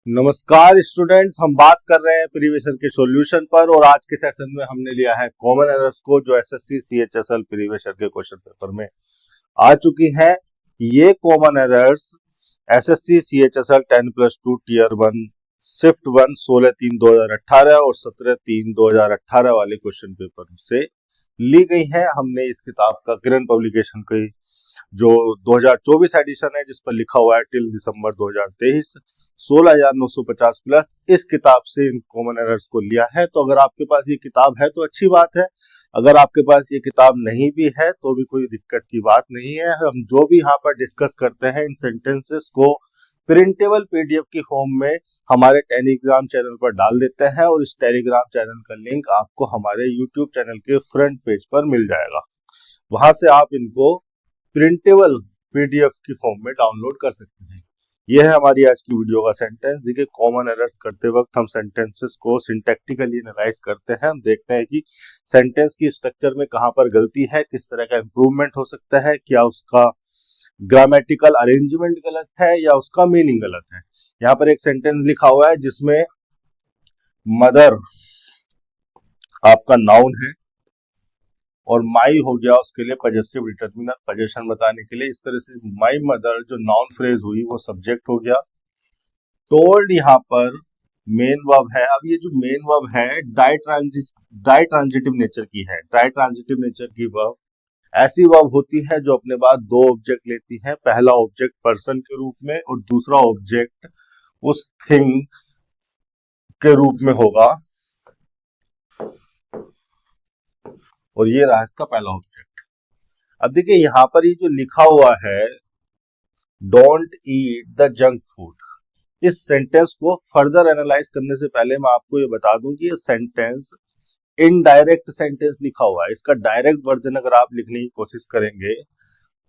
नमस्कार स्टूडेंट्स, हम बात कर रहे हैं प्रीवियस ईयर के सॉल्यूशन पर। और आज के सेशन में हमने लिया है कॉमन एरर्स को, जो एसएससी सीएचएसएल प्रीवियस ईयर के क्वेश्चन पेपर में आ चुकी हैं। ये common errors SSC CHSL 10+2 tier 1 shift 1 16/3/2018 और 17/3/2018 वाले क्वेश्चन पेपर से ली गई है। हमने इस किताब का किरण पब्लिकेशन की जो 2024 एडिशन है, जिस पर लिखा हुआ है टिल दिसंबर 2023, 16,950 प्लस, इस किताब से इन कॉमन एरर्स को लिया है। तो अगर आपके पास ये किताब है तो अच्छी बात है, अगर आपके पास ये किताब नहीं भी है तो भी कोई दिक्कत की बात नहीं है। हम जो भी यहाँ पर डिस्कस करते हैं इन सेंटेंसेस को प्रिंटेबल पीडीएफ की फॉर्म में हमारे टेलीग्राम चैनल पर डाल देते हैं, और इस टेलीग्राम चैनल का लिंक आपको हमारे यूट्यूब चैनल के फ्रंट पेज पर मिल जाएगा। वहां से आप इनको प्रिंटेबल पीडीएफ की फॉर्म में डाउनलोड कर सकते हैं। यह है हमारी आज की वीडियो का सेंटेंस। देखिए, कॉमन एरर्स करते वक्त हम सेंटेंसेस को सिंटैक्टिकली एनालाइज करते हैं। हम देखते हैं कि सेंटेंस की स्ट्रक्चर में कहां पर गलती है, किस तरह का इंप्रूवमेंट हो सकता है, क्या उसका ग्रामेटिकल अरेंजमेंट गलत है या उसका मीनिंग गलत है। यहाँ पर एक सेंटेंस लिखा हुआ है जिसमें मदर आपका नाउन है और माई हो गया उसके लिए पजेसिव डिटरमिनर, पोजीशन बताने के लिए। इस तरह से माई मदर जो नाउन फ्रेज हुई वो सब्जेक्ट हो गया। टोल्ड यहाँ पर मेन वर्ब है। अब ये जो मेन वर्ब है डाई ट्रांजिटिव नेचर की है। डाई ट्रांजिटिव नेचर की वर्ब ऐसी वर्ब होती है जो अपने बाद दो ऑब्जेक्ट लेती है। पहला ऑब्जेक्ट पर्सन के रूप में और दूसरा ऑब्जेक्ट उस थिंग के रूप में होगा, और ये रहा इसका पहला ऑब्जेक्ट। अब देखिए, यहां पर ये जो लिखा हुआ है don't eat the junk food, इस सेंटेंस को फर्दर एनालाइज करने से पहले मैं आपको ये बता दूं कि ये सेंटेंस इनडायरेक्ट सेंटेंस लिखा हुआ है। इसका डायरेक्ट वर्जन अगर आप लिखने की कोशिश करेंगे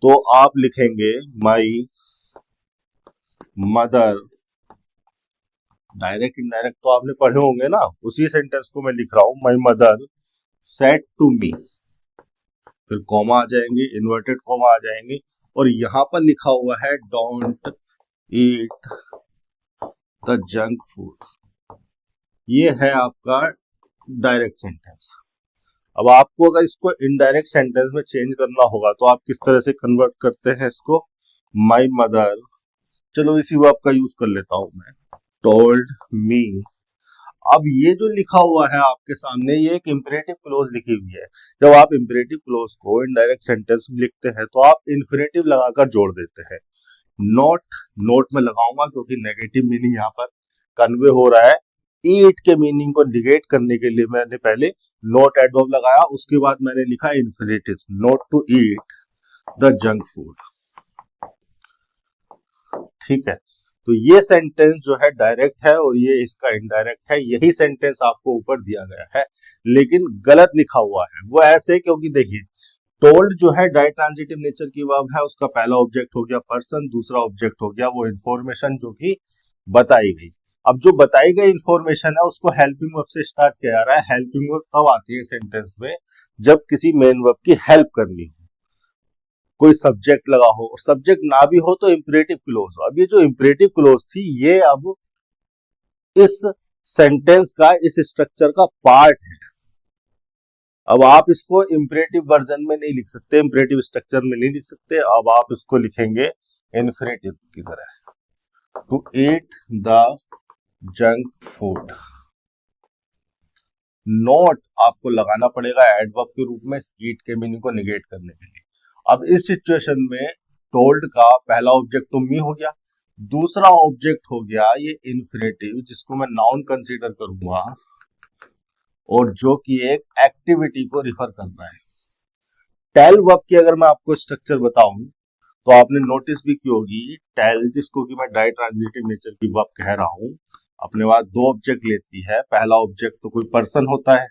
तो आप लिखेंगे माई मदर। डायरेक्ट इनडायरेक्ट तो आपने पढ़े होंगे ना, उसी सेंटेंस को मैं लिख रहा हूं, my mother said to me, फिर कॉमा आ जाएंगे, इन्वर्टेड कॉमा आ जाएंगे, और यहां पर लिखा हुआ है don't eat the junk food. ये है आपका डायरेक्ट सेंटेंस। अब आपको अगर इसको इनडायरेक्ट सेंटेंस में चेंज करना होगा तो आप किस तरह से कन्वर्ट करते हैं इसको, माई मदर, चलो इसी वर्ब का यूज कर लेता हूं मैं, टोल्ड मी। अब ये जो लिखा हुआ है आपके सामने, ये एक इंपेरेटिव क्लोज लिखी हुई है। जब आप इंपेरेटिव क्लोज को इनडायरेक्ट सेंटेंस में लिखते हैं तो आप इन्फिनेटिव लगाकर जोड़ देते हैं। नोट में लगाऊंगा क्योंकि नेगेटिव मीनिंग यहाँ पर कन्वे हो रहा है। ईट के मीनिंग को निगेट करने के लिए मैंने पहले नोट एडवर्ब लगाया, उसके बाद मैंने लिखा infinitive, not to eat the junk food. ठीक है, तो ये सेंटेंस जो है डायरेक्ट है और ये इसका इनडायरेक्ट है। यही सेंटेंस आपको ऊपर दिया गया है लेकिन गलत लिखा हुआ है। वो ऐसे क्योंकि देखिए, टोल्ड जो है डाई ट्रांजिटिव नेचर की वर्ब है, उसका पहला ऑब्जेक्ट हो गया पर्सन, दूसरा ऑब्जेक्ट हो गया वो इंफॉर्मेशन जो कि बताई गई। अब जो बताई गई इंफॉर्मेशन है उसको हेल्पिंग वर्ब से स्टार्ट किया जा रहा है। हेल्पिंग वर्ब तब आती है सेंटेंस में जब किसी मेन वर्ब की हेल्प करनी हो, कोई सब्जेक्ट लगा हो, सब्जेक्ट ना भी हो तो इंपरेटिव क्लोज हो। अब ये जो इंपरेटिव क्लोज थी ये अब इस सेंटेंस का, इस स्ट्रक्चर का पार्ट है। अब आप इसको इंपरेटिव वर्जन में नहीं लिख सकते, इंपरेटिव स्ट्रक्चर में नहीं लिख सकते। अब आप इसको लिखेंगे इन्फिनेटिव की तरह, to eat the junk food. Not आपको लगाना पड़ेगा एडवर्ब के रूप में ईट के मीनिंग को निगेट करने के लिए। अब इस सिचुएशन में टोल्ड का पहला ऑब्जेक्ट तो मी हो गया, दूसरा ऑब्जेक्ट हो गया ये इन्फिनेटिव जिसको मैं नाउन कंसीडर करूंगा और जो कि एक एक्टिविटी को रिफर कर रहा है। टेल वर्ब की अगर मैं आपको स्ट्रक्चर बताऊं तो आपने नोटिस भी की होगी, टेल जिसको कि मैं डाई ट्रांजिटिव नेचर की वर्ब कह रहा हूं, अपने बाद दो ऑब्जेक्ट लेती है। पहला ऑब्जेक्ट तो कोई पर्सन होता है,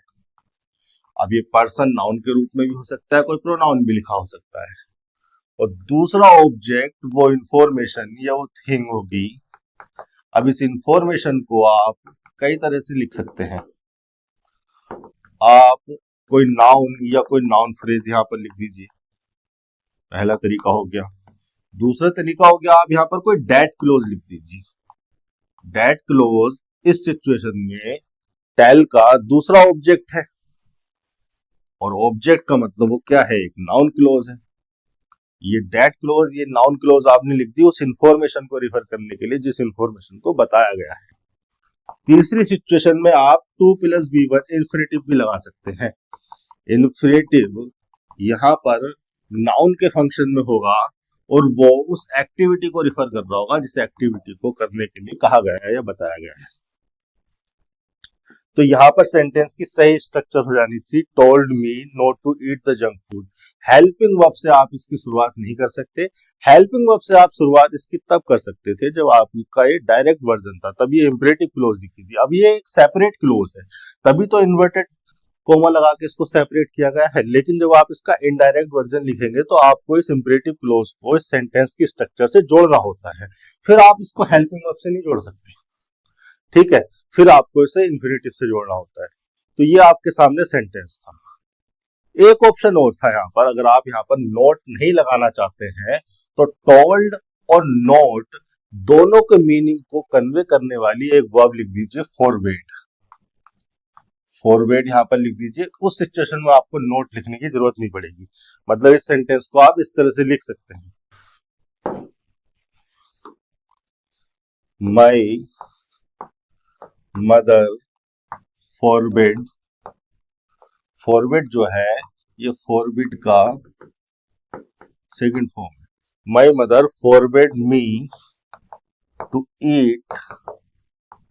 अब ये पर्सन नाउन के रूप में भी हो सकता है, कोई प्रोनाउन भी लिखा हो सकता है, और दूसरा ऑब्जेक्ट वो इंफॉर्मेशन या वो थिंग होगी। अब इस इंफॉर्मेशन को आप कई तरह से लिख सकते हैं। आप कोई नाउन या कोई नाउन फ्रेज यहां पर लिख दीजिए, पहला तरीका हो गया। दूसरा तरीका हो गया आप यहां पर कोई डेट क्लोज लिख दीजिए। डेट क्लोज इस सिचुएशन में टेल का दूसरा ऑब्जेक्ट है, और ऑब्जेक्ट का मतलब वो क्या है, एक नाउन क्लोज है। ये डेट क्लोज, ये नाउन क्लोज आपने लिख दी उस इंफॉर्मेशन को रिफर करने के लिए जिस इंफॉर्मेशन को बताया गया है। तीसरी सिचुएशन में आप 2 + V1 इन्फिनेटिव भी लगा सकते हैं। इन्फिनेटिव यहाँ पर नाउन के फंक्शन में होगा और वो उस एक्टिविटी को रिफर कर रहा होगा जिस एक्टिविटी को करने के लिए कहा गया है या बताया गया है। तो यहाँ पर सेंटेंस की सही स्ट्रक्चर हो जानी थी, told me not to eat the junk food. Helping verb से आप इसकी शुरुआत नहीं कर सकते। हेल्पिंग वर्ब से आप शुरुआत इसकी तब कर सकते थे जब आपका ये डायरेक्ट वर्जन था, तब ये इंपरेटिव क्लोज लिखी थी। अब ये एक सेपरेट क्लोज है, तभी तो इन्वर्टेड कोमा लगा के इसको सेपरेट किया गया है। लेकिन जब आप इसका इनडायरेक्ट वर्जन लिखेंगे तो आपको इस इंपरेटिव क्लोज को इस सेंटेंस की स्ट्रक्चर से जोड़ना होता है, फिर आप इसको हेल्पिंग वर्ब से नहीं जोड़ सकते, ठीक है, फिर आपको इसे इन्फिनेटिव से जोड़ना होता है। तो ये आपके सामने सेंटेंस था। एक ऑप्शन और था यहाँ पर, अगर आप यहाँ पर नोट नहीं लगाना चाहते हैं तो टोल्ड और नोट दोनों के मीनिंग को कन्वे करने वाली एक वर्ब लिख दीजिए, फॉरबेड। फॉरबेड यहाँ पर लिख दीजिए। उस सिचुएशन में आपको नोट लिखने की जरूरत नहीं पड़ेगी। मतलब इस सेंटेंस को आप इस तरह से लिख सकते हैं, माई मदर फॉरबिड। फॉरबिड जो है ये फॉरबिड का सेकंड फॉर्म है। My mother forbid me to eat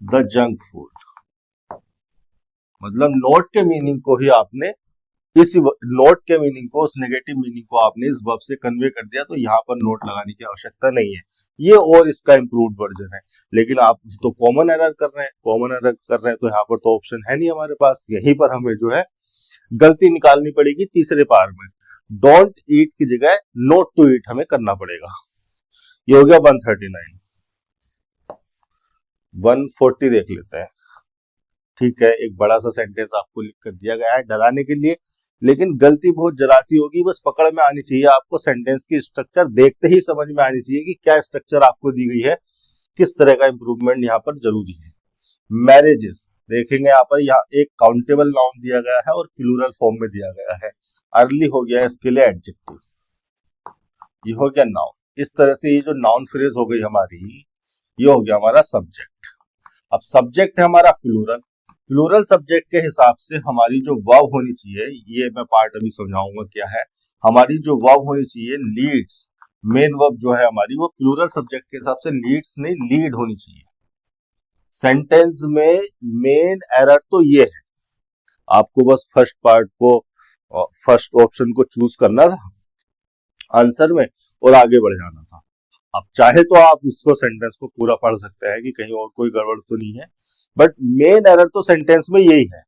the junk food. मतलब नोट के मीनिंग को ही आपने इस नोट के मीनिंग को, उस नेगेटिव मीनिंग को आपने इस वर्ब से कन्वे कर दिया, तो यहाँ पर नोट लगाने की आवश्यकता नहीं है। ये और इसका इंप्रूव्ड वर्जन है। लेकिन आप तो कॉमन एरर कर रहे हैं, कॉमन एरर कर रहे हैं तो यहाँ पर तो ऑप्शन है नहीं हमारे पास। यहीं पर हमें जो है गलती निकालनी पड़ेगी तीसरे पार में। डोंट ईट की जगह नोट टू ईट हमें करना पड़ेगा। ये हो गया 139। 140 देख लेते हैं। ठीक है, एक बड़ा सा सेंटेंस आपको लिख कर दिया गया है डराने के लिए, लेकिन गलती बहुत जरा सी होगी, बस पकड़ में आनी चाहिए आपको। सेंटेंस की स्ट्रक्चर देखते ही समझ में आनी चाहिए कि क्या स्ट्रक्चर आपको दी गई है, किस तरह का इंप्रूवमेंट यहाँ पर जरूरी है। मैरिजेस देखेंगे यहाँ पर, यहाँ एक काउंटेबल नाउन दिया गया है और प्लूरल फॉर्म में दिया गया है। अर्ली हो गया है इसके लिए एडजेक्टिव, ये हो गया नाउन। इस तरह से ये जो नाउन फ्रेज हो गई हमारी, ये हो गया हमारा सब्जेक्ट। अब सब्जेक्ट है हमारा प्लूरल। प्लूरल सब्जेक्ट के हिसाब से हमारी जो वर्ब होनी चाहिए, ये मैं पार्ट अभी समझाऊंगा क्या है। हमारी जो वर्ब होनी चाहिए लीड्स, मेन वर्ब जो है हमारी, वो प्लूरल सब्जेक्ट के हिसाब से लीड्स नहीं लीड होनी चाहिए। सेंटेंस में मेन एरर तो ये है, आपको बस फर्स्ट पार्ट को, फर्स्ट ऑप्शन को चूज करना था आंसर में और आगे बढ़ जाना था। अब चाहे तो आप इसको सेंटेंस को पूरा पढ़ सकते हैं कि कहीं और कोई गड़बड़ तो नहीं है, बट मेन एरर तो सेंटेंस में यही है।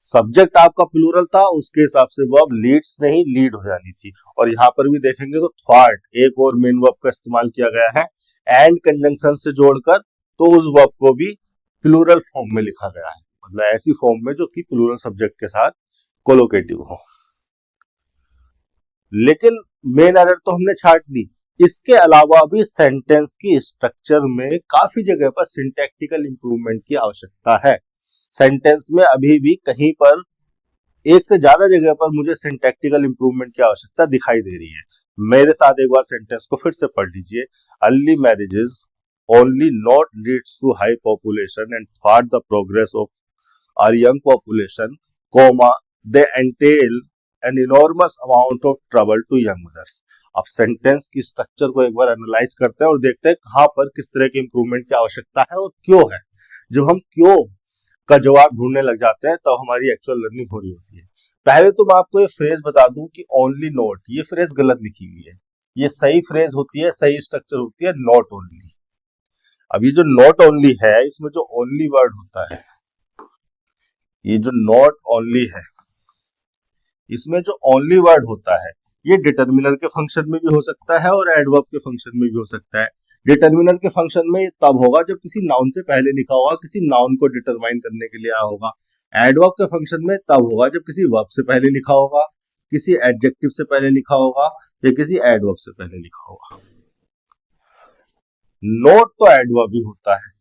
सब्जेक्ट आपका प्लूरल था, उसके हिसाब से वर्ब लीड्स नहीं लीड हो जानी थी। और यहाँ पर भी देखेंगे तो थॉट, एक और मेन वर्ब का इस्तेमाल किया गया है एंड कंजंक्शन से जोड़कर, तो उस वर्ब को भी प्लूरल फॉर्म में लिखा गया है। मतलब ऐसी फॉर्म में जो कि प्लूरल सब्जेक्ट के साथ कोलोकेटिव हो। लेकिन मेन एरर तो हमने छाट दी। इसके अलावा भी सेंटेंस की स्ट्रक्चर में काफी जगह पर सिंटैक्टिकल इंप्रूवमेंट की आवश्यकता है। सेंटेंस में अभी भी कहीं पर एक से ज्यादा जगह पर मुझे सिंटैक्टिकल इंप्रूवमेंट की आवश्यकता दिखाई दे रही है। मेरे साथ एक बार सेंटेंस को फिर से पढ़ लीजिए। Early marriages only not leads to high population and थॉट the progress of our young population, comma they entail an enormous amount of trouble to young mothers. अब सेंटेंस की स्ट्रक्चर को एक बार एनालाइज करते हैं और देखते हैं कहां पर किस तरह के इंप्रूवमेंट की आवश्यकता है और क्यों है। जब हम क्यों का जवाब ढूंढने लग जाते हैं तब हमारी एक्चुअल लर्निंग हो रही होती है। पहले तो मैं आपको ये फ्रेज बता दूं कि ओनली नोट, ये फ्रेज गलत लिखी हुई है। ये सही फ्रेज होती है, सही स्ट्रक्चर होती है नॉट ओनली। अब ये जो नॉट ओनली है, इसमें जो ओनली वर्ड होता है, ये जो नॉट ओनली है, इसमें जो ओनली वर्ड होता है, ये डिटर्मिनर के फंक्शन में भी हो सकता है और एडवर्ब के फंक्शन में भी हो सकता है। डिटर्मिनर के फंक्शन में तब होगा जब किसी नाउन से पहले लिखा होगा, किसी नाउन को डिटरमाइन करने के लिए आया होगा। एडवर्ब के फंक्शन में तब होगा जब किसी वर्ब से पहले लिखा होगा, किसी एडजेक्टिव से पहले लिखा होगा या किसी एडवर्ब से पहले लिखा होगा। नोट तो एडवर्ब ही होता है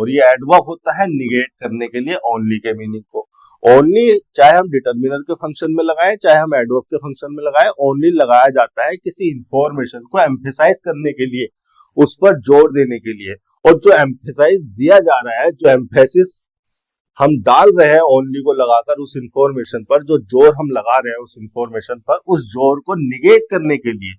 और ये एडवर्ब होता है निगेट करने के लिए ओनली के मीनिंग को। ओनली चाहे हम डिटर्मिनर के फंक्शन में लगाएं चाहे हम एडवर्ब के फंक्शन में लगाएं, ओनली लगाया जाता है किसी इंफॉर्मेशन को एम्फेसाइज करने के लिए, उस पर जोर देने के लिए। और जो एम्फेसाइज दिया जा रहा है, जो एम्फेसिस हम डाल रहे हैं ओनली को लगाकर उस इंफॉर्मेशन पर, जो जोर हम लगा रहे हैं उस इंफॉर्मेशन पर, उस जोर को निगेट करने के लिए,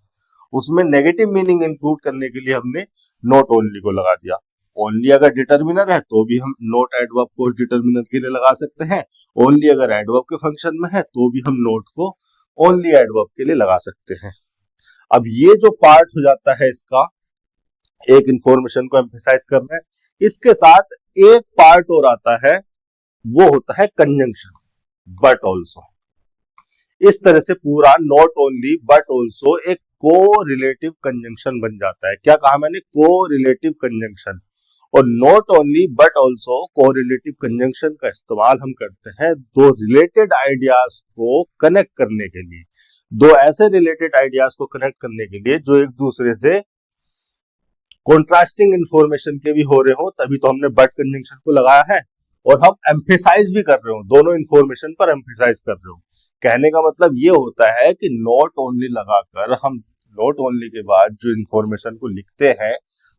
उसमें नेगेटिव मीनिंग इंक्लूड करने के लिए हमने नॉट ओनली को लगा दिया। ओनली अगर डिटर्मिनर है तो भी हम नॉट एडवर्ब को डिटर्मिनर के लिए लगा सकते हैं, ओनली अगर एडवर्ब के फंक्शन में है तो भी हम नॉट को ओनली एडवर्ब के लिए लगा सकते हैं। अब ये जो पार्ट हो जाता है इसका, एक इंफॉर्मेशन को एम्फेसाइज करना है, इसके साथ एक पार्ट और आता है, वो होता है कंजंक्शन, बट ऑल्सो। इस तरह से पूरा नॉट ओनली बट ऑल्सो एक को रिलेटिव कंजंक्शन बन जाता है। क्या कहा मैंने? को रिलेटिव कंजंक्शन। और नॉट ओनली बट ऑल्सो को रिलेटिव कंजंक्शन का इस्तेमाल हम करते हैं दो रिलेटेड आइडियाज को कनेक्ट करने के लिए, दो ऐसे रिलेटेड आइडियाज को कनेक्ट करने के लिए जो एक दूसरे से कॉन्ट्रास्टिंग इंफॉर्मेशन के भी हो रहे हो, तभी तो हमने बट कंजंक्शन को लगाया है। और हम एम्फेसाइज भी कर रहे हो, दोनों इंफॉर्मेशन पर एम्फेसाइज कर रहे हो। कहने का मतलब ये होता है कि नॉट ओनली लगाकर हम नॉट ओनली के बाद जो इंफॉर्मेशन को लिखते हैं,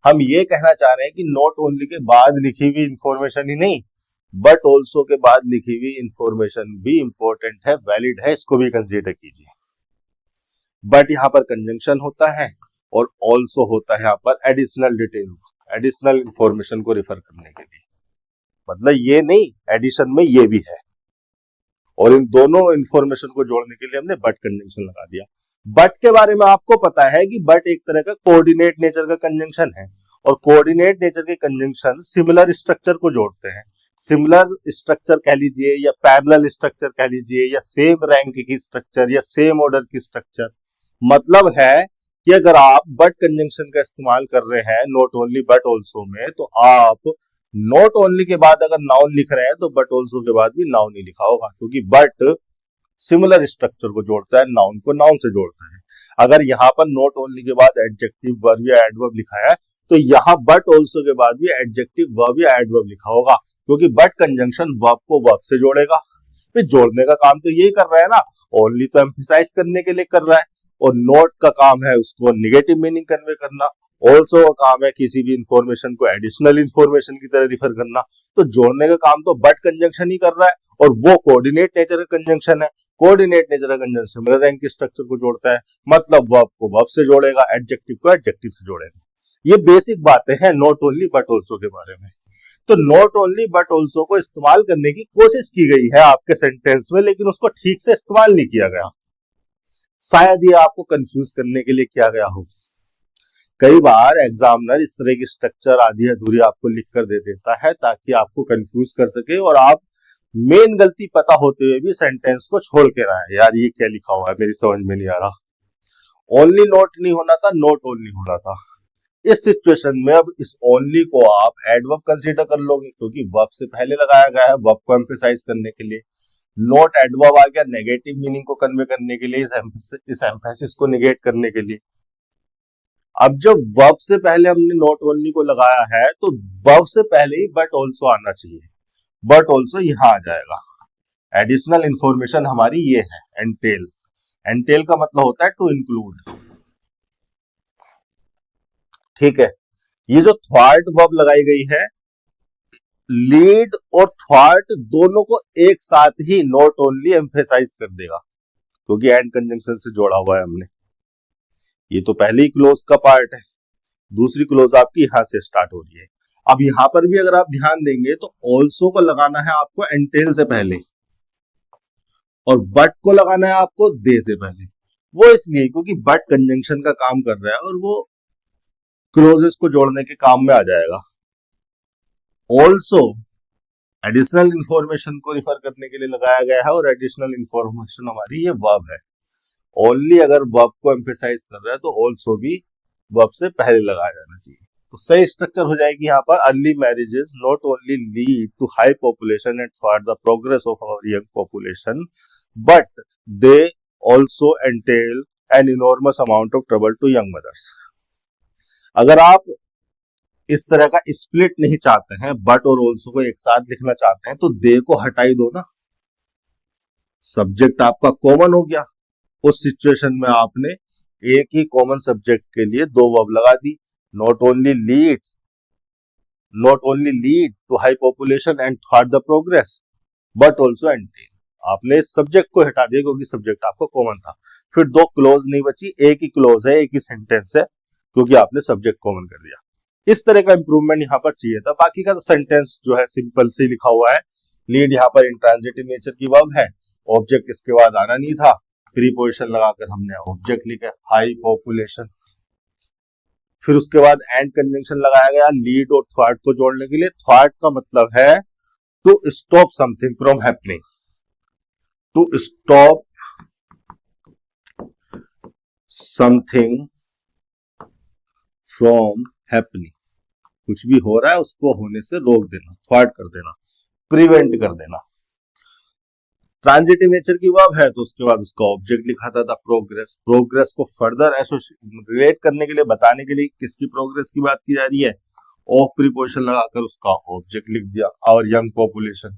हम ये कहना चाह रहे हैं कि नॉट ओनली के बाद लिखी हुई इंफॉर्मेशन ही नहीं, बट ऑल्सो के बाद लिखी हुई इंफॉर्मेशन भी इंपॉर्टेंट है, वैलिड है, इसको भी कंसीडर कीजिए। बट यहाँ पर कंजंक्शन होता है और ऑल्सो होता है यहाँ पर एडिशनल डिटेल, एडिशनल इंफॉर्मेशन को रिफर करने के लिए। मतलब ये नहीं, एडिशन में ये भी है। और इन दोनों इंफॉर्मेशन को जोड़ने के लिए हमने बट कंजंक्शन लगा दिया। बट के बारे में आपको पता है कि बट एक तरह का कोऑर्डिनेट नेचर का कंजंक्शन है, और कोऑर्डिनेट नेचर के कंजंक्शन सिमिलर स्ट्रक्चर को जोड़ते हैं। सिमिलर स्ट्रक्चर कह लीजिए या पैरेलल स्ट्रक्चर कह लीजिए या सेम रैंक की स्ट्रक्चर या सेम ऑर्डर की स्ट्रक्चर। मतलब है कि अगर आप बट कंजंक्शन का इस्तेमाल कर रहे हैं नॉट ओनली बट ऑल्सो में, तो आप नॉट ओनली के बाद अगर नाउन लिख रहे हैं तो बट ऑल्सो के बाद भी नाउन ही लिखा होगा, क्योंकि बट सिमिलर स्ट्रक्चर को जोड़ता है, नाउन को नाउन से जोड़ता है। अगर यहाँ पर नॉट ओनली के बाद एडजेक्टिव वर्ब या एडवर्ब लिखा है तो यहाँ बट ऑल्सो के बाद भी एडजेक्टिव वर्ब या एडवर्ब लिखा होगा, क्योंकि बट कंजंक्शन वर्ब को वर्ब से जोड़ेगा। फिर जोड़ने का काम तो यही कर रहा है ना, ओनली तो एम्फेसाइज करने के लिए कर रहा है, और नॉट का काम है उसको निगेटिव मीनिंग कन्वे करना, ऑल्सो का काम है किसी भी इंफॉर्मेशन को एडिशनल इंफॉर्मेशन की तरह रिफर करना। तो जोड़ने का काम तो बट कंजंक्शन ही कर रहा है, और वो कोऑर्डिनेट नेचर का कंजंक्शन है। कोऑर्डिनेट नेचर का कंजंक्शन सिमिलर रैंक के स्ट्रक्चर को जोड़ता है, मतलब वर्ब को वर्ब से जोड़ेगा, एडजेक्टिव को एडजेक्टिव से जोड़ेगा। ये बेसिक बातें हैं नॉट ओनली बट ऑल्सो के बारे में। तो नॉट ओनली बट ऑल्सो को इस्तेमाल करने की कोशिश की गई है आपके सेंटेंस में, लेकिन उसको ठीक से इस्तेमाल नहीं किया गया। शायद ये आपको कंफ्यूज करने के लिए किया गया हो। कई बार एग्जामिनर इस तरह की स्ट्रक्चर आधी अधूरी आपको लिख कर दे देता है ताकि आपको कंफ्यूज कर सके, और आप मेन गलती पता होते हुए भी सेंटेंस को छोड़ के रहा है, यार ये क्या लिखा हुआ है मेरी समझ में नहीं आ रहा। ओनली नॉट नहीं होना था, नॉट ओनली होना था। इस सिचुएशन में अब इस ओनली को आप एडवर्ब कंसीडर कर लोगे, क्योंकि वर्ब से पहले लगाया गया है वर्ब को एम्फेसाइज करने के लिए। नॉट एडवर्ब आ गया नेगेटिव मीनिंग को कन्वे करने के लिए, इस एम्फेसिस को निगेट करने के लिए। अब जब वर्ब से पहले हमने नॉट ओनली को लगाया है तो वर्ब से पहले ही बट ऑल्सो आना चाहिए। बट ऑल्सो यहां आ जाएगा। एडिशनल इंफॉर्मेशन हमारी ये है एंटेल। एंटेल का मतलब होता है टू इंक्लूड। ठीक है, ये जो थ्वार्ट वर्ब लगाई गई है, लीड और थ्वार्ट दोनों को एक साथ ही नॉट ओनली एम्फेसाइज कर देगा, क्योंकि एंड कंजंक्शन से जोड़ा हुआ है हमने। ये तो पहली क्लोज का पार्ट है, दूसरी क्लोज आपकी यहां से स्टार्ट हो रही है। अब यहां पर भी अगर आप ध्यान देंगे तो ऑल्सो को लगाना है आपको एंटेल से पहले, और बट को लगाना है आपको दे से पहले। वो इसलिए क्योंकि बट कंजंक्शन का काम कर रहा है और वो क्लोजेस को जोड़ने के काम में आ जाएगा। ऑल्सो एडिशनल इंफॉर्मेशन को रिफर करने के लिए लगाया गया है, और एडिशनल इंफॉर्मेशन हमारी ये वर्ब है। ओनली अगर वर्ब को एम्फेसाइज कर रहा है तो ऑल्सो भी वर्ब से पहले लगाया जाना चाहिए। तो सही स्ट्रक्चर हो जाएगी यहाँ पर, early marriages not only lead to high population and thwart the progress of our young population, but they also entail an enormous amount of trouble to young mothers. अगर आप इस तरह का स्प्लिट नहीं चाहते हैं, बट और ऑल्सो को एक साथ लिखना चाहते हैं, तो दे को हटाई दो ना, सब्जेक्ट आपका कॉमन हो गया। उस सिचुएशन में आपने एक ही कॉमन सब्जेक्ट के लिए दो वर्ब लगा दी, not only leads, not only lead to high population and thwart the progress but also entail. आपने इस सब्जेक्ट को हटा दिया क्योंकि सब्जेक्ट आपको कॉमन था। फिर दो क्लोज नहीं बची, एक ही क्लोज है, एक ही सेंटेंस है, क्योंकि आपने सब्जेक्ट कॉमन कर दिया। इस तरह का इंप्रूवमेंट यहाँ पर चाहिए था। बाकी का तो सेंटेंस जो है सिंपल से लिखा हुआ है। लीड यहाँ पर इंट्रांजिटिव नेचर की वर्ब है, ऑब्जेक्ट इसके बाद आना नहीं था, प्रीपोजिशन लगाकर हमने ऑब्जेक्ट लिखा हाई पॉपुलेशन। फिर उसके बाद एंड कंजंक्शन लगाया गया लीड और थ्वार्ट को जोड़ने के लिए। थ्वार्ट का मतलब है to stop something from happening, to stop something from happening, कुछ भी हो रहा है उसको होने से रोक देना, थ्वार्ट कर देना, प्रिवेंट कर देना। ट्रांजिटिव नेचर की वर्ब है तो उसके बाद उसका ऑब्जेक्ट लिखा था प्रोग्रेस। प्रोग्रेस को फर्दर रिलेट करने के लिए, बताने के लिए किसकी प्रोग्रेस की बात की जा रही है, ऑफ प्रीपोजिशन लगाकर उसका ऑब्जेक्ट लिख दिया, और यंग पॉपुलेशन।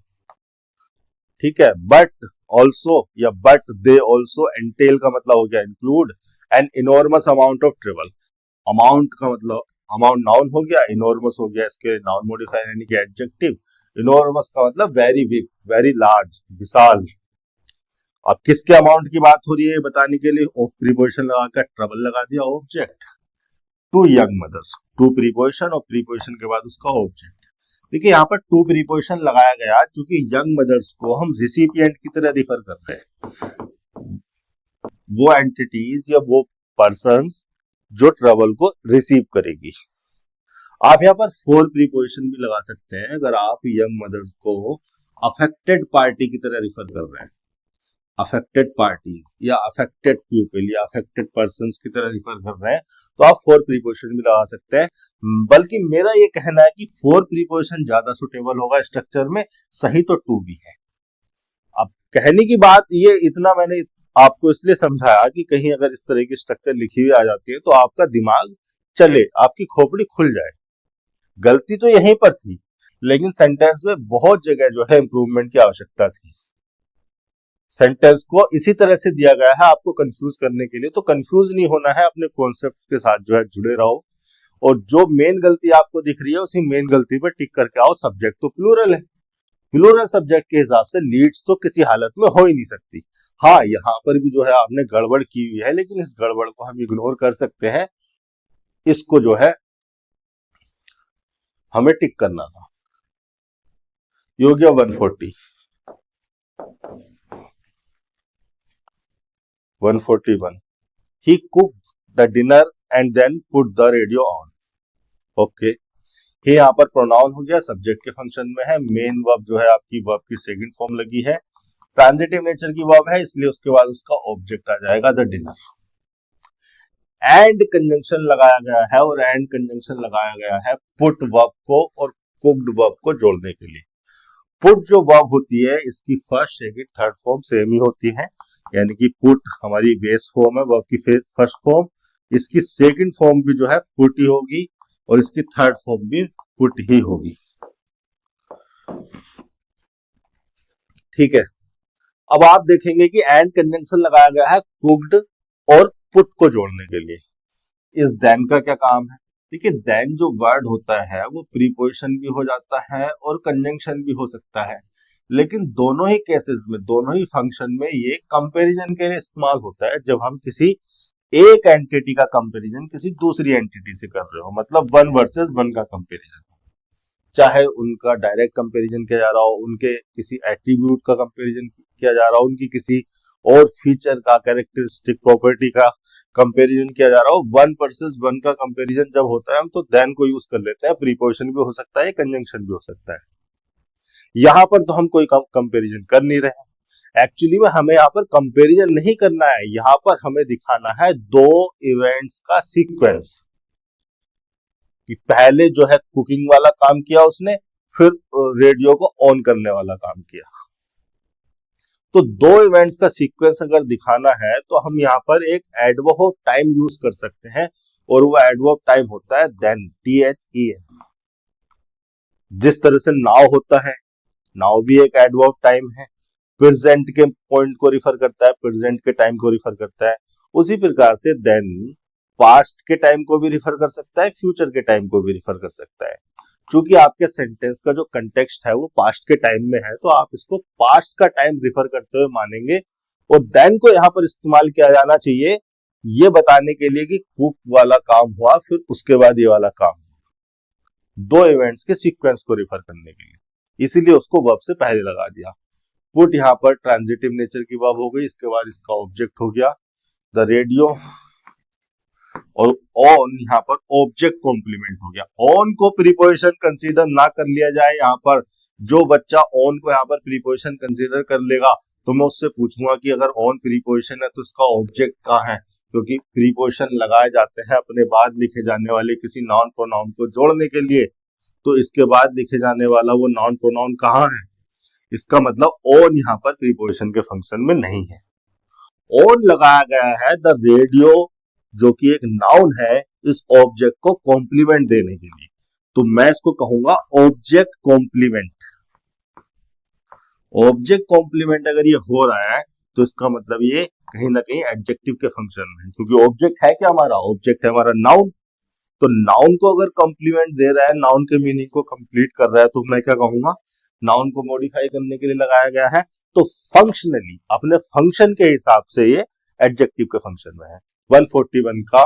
ठीक है, बट ऑल्सो या बट दे ऑल्सो एंटेल का मतलब हो गया include N enormous amount of travel. Amount का मतलब अमाउंट नाउन हो गया, इनॉर्मस हो गया इसके नाउन मॉडिफायर यानी कि एडजेक्टिव। इनॉर्मस का मतलब वेरी बिग, वेरी लार्ज, विशाल। अब किसके अमाउंट की बात हो रही है बताने के लिए ऑफ प्रीपोजिशन लगाकर ट्रेवल लगा दिया object. To young mothers, to preposition और प्रीपोजिशन के बाद उसका ऑब्जेक्ट। देखिए यहाँ पर टू प्रीपोजिशन लगाया गया क्योंकि यंग मदर्स को हम रिसिपिएंट की तरह रिफर कर रहे हैं, वो एंटिटीज या वो पर्सन्स जो ट्रबल को रिसीव करेगी। आप यहाँ पर फोर प्रीपोजिशन भी लगा सकते हैं अगर आप यंग मदर्स को अफेक्टेड पार्टी की तरह रिफर कर रहे हैं, अफेक्टेड पार्टीज या अफेक्टेड पीपल या अफेक्टेड पर्सन्स की तरह रिफर कर रहे हैं तो आप फोर प्रीपोजिशन भी लगा सकते हैं। बल्कि मेरा ये कहना है कि फोर प्रीपोजिशन ज्यादा सुटेबल होगा स्ट्रक्चर में, सही तो टू भी है। अब कहने की बात ये इतना मैंने आपको इसलिए समझाया कि कहीं अगर इस तरह की स्ट्रक्चर लिखी हुई आ जाती है तो आपका दिमाग चले, आपकी खोपड़ी खुल जाए। गलती तो यहीं पर थी, लेकिन सेंटेंस में बहुत जगह जो है इंप्रूवमेंट की आवश्यकता थी। सेंटेंस को इसी तरह से दिया गया है आपको कंफ्यूज करने के लिए, तो कंफ्यूज नहीं होना है, अपने कॉन्सेप्ट के साथ जो है जुड़े रहो, और जो मेन गलती आपको दिख रही है उसी मेन गलती पर टिक करके आओ। सब्जेक्ट तो प्लूरल है, प्लूरल सब्जेक्ट के हिसाब से लीड्स तो किसी हालत में हो ही नहीं सकती। हाँ, यहाँ पर भी जो है आपने गड़बड़ की हुई है, लेकिन इस गड़बड़ को हम इग्नोर कर सकते हैं, इसको जो है हमें टिक करना था। योग्य 141 he cooked the dinner and then put the radio on। Okay, ये यहाँ पर प्रोनाउन हो गया, सब्जेक्ट के फंक्शन में है, मेन वर्ब जो है आपकी वर्ब की सेकंड फॉर्म लगी है, ट्रांजिटिव नेचर की वर्ब है इसलिए उसके बाद उसका ऑब्जेक्ट आ जाएगा द डिनर। एंड कंजंक्शन लगाया गया है, और एंड कंजंक्शन लगाया गया है पुट वर्ब को और कुक्ड वर्ब को जोड़ने के लिए। पुट जो वर्ब होती है इसकी first second third form same ही होती है, यानी कि पुट हमारी बेस फॉर्म है वर्ब की फर्स्ट फॉर्म, इसकी सेकंड फॉर्म भी जो है पुट ही होगी और इसकी थर्ड फॉर्म भी पुट ही होगी। ठीक है, अब आप देखेंगे कि एंड कंजंक्शन लगाया गया है कुक्ड और पुट को जोड़ने के लिए। इस देन का क्या काम है? देखिए, देन जो वर्ड होता है वो प्रीपोजिशन भी हो जाता है और कंजंक्शन भी हो सकता है, लेकिन दोनों ही केसेस में, दोनों ही फंक्शन में ये कंपैरिजन के लिए इस्तेमाल होता है। जब हम किसी एक एंटिटी का कंपैरिजन किसी दूसरी एंटिटी से कर रहे हो, मतलब वन वर्सेस वन का कंपैरिजन, चाहे उनका डायरेक्ट कंपैरिजन किया जा रहा हो, उनके किसी एट्रीब्यूट का कंपैरिजन किया जा रहा हो, उनकी किसी और फीचर का, कैरेक्टरिस्टिक प्रॉपर्टी का कंपैरिजन किया जा रहा हो, वन वर्सेस वन का कंपैरिजन जब होता है हम तो देन को यूज कर लेते हैं। प्रीपोजिशन भी हो सकता है, कंजंक्शन भी हो सकता है। यहां पर तो हम कोई कंपैरिजन कर नहीं रहे। एक्चुअली में हमें यहाँ पर कंपैरिजन नहीं करना है, यहाँ पर हमें दिखाना है दो इवेंट्स का सीक्वेंस, कि पहले जो है कुकिंग वाला काम किया उसने, फिर रेडियो को ऑन करने वाला काम किया। तो दो इवेंट्स का सीक्वेंस अगर दिखाना है तो हम यहाँ पर एक एडवर्ब ऑफ टाइम यूज कर सकते हैं, और वो एडवर्ब टाइम होता है देन, THEN। जिस तरह से नाउ होता है, नाउ भी एक एडवर्ब टाइम है, प्रेजेंट के पॉइंट को रिफर करता है, प्रेजेंट के टाइम को रिफर करता है। उसी प्रकार से देन पास्ट के टाइम को भी रिफर कर सकता है, फ्यूचर के टाइम को भी रिफर कर सकता है। क्योंकि आपके सेंटेंस का जो कंटेक्स्ट है वो पास्ट के टाइम में है, तो आप इसको पास्ट का टाइम रिफर करते हुए मानेंगे। और देन को यहाँ पर इस्तेमाल किया जाना चाहिए ये बताने के लिए कि कुक वाला काम हुआ, फिर उसके बाद ये वाला काम हुआ, दो इवेंट्स के सीक्वेंस को रिफर करने के लिए, इसीलिए उसको वर्ब से पहले लगा दिया। पुट यहाँ पर ट्रांजिटिव नेचर की वर्ब हो गई, इसके बाद इसका ऑब्जेक्ट हो गया द रेडियो, और ऑन यहाँ पर ऑब्जेक्ट कॉम्प्लीमेंट हो गया। ऑन को प्रीपोजिशन कंसीडर ना कर लिया जाए, यहाँ पर जो बच्चा ऑन को यहाँ पर प्रीपोजिशन कंसीडर कर लेगा तो मैं उससे पूछूंगा कि अगर ऑन प्रीपोजिशन है तो इसका ऑब्जेक्ट कहाँ है, क्योंकि प्रीपोजिशन लगाए जाते हैं अपने बाद लिखे जाने वाले किसी नाउन प्रोनाउन को जोड़ने के लिए, तो इसके बाद लिखे जाने वाला वो नाउन प्रोनाउन कहाँ है, इसका मतलब ऑन यहाँ पर प्रीपोजिशन के फंक्शन में नहीं है। ऑन लगाया गया है द रेडियो जो कि एक नाउन है इस ऑब्जेक्ट को कॉम्प्लीमेंट देने के लिए, तो मैं इसको कहूंगा ऑब्जेक्ट कॉम्प्लीमेंट। ऑब्जेक्ट कॉम्प्लीमेंट अगर ये हो रहा है तो इसका मतलब ये कहीं ना कहीं एडजेक्टिव के फंक्शन में है, क्योंकि ऑब्जेक्ट है क्या हमारा, ऑब्जेक्ट है हमारा नाउन। तो नाउन को अगर कॉम्प्लीमेंट दे रहा है, नाउन के मीनिंग को कंप्लीट कर रहा है, तो मैं क्या कहूंगा, नाउन को मॉडिफाई करने के लिए लगाया गया है, तो फंक्शनली अपने फंक्शन के हिसाब से ये एडजेक्टिव के फंक्शन में है। 141 का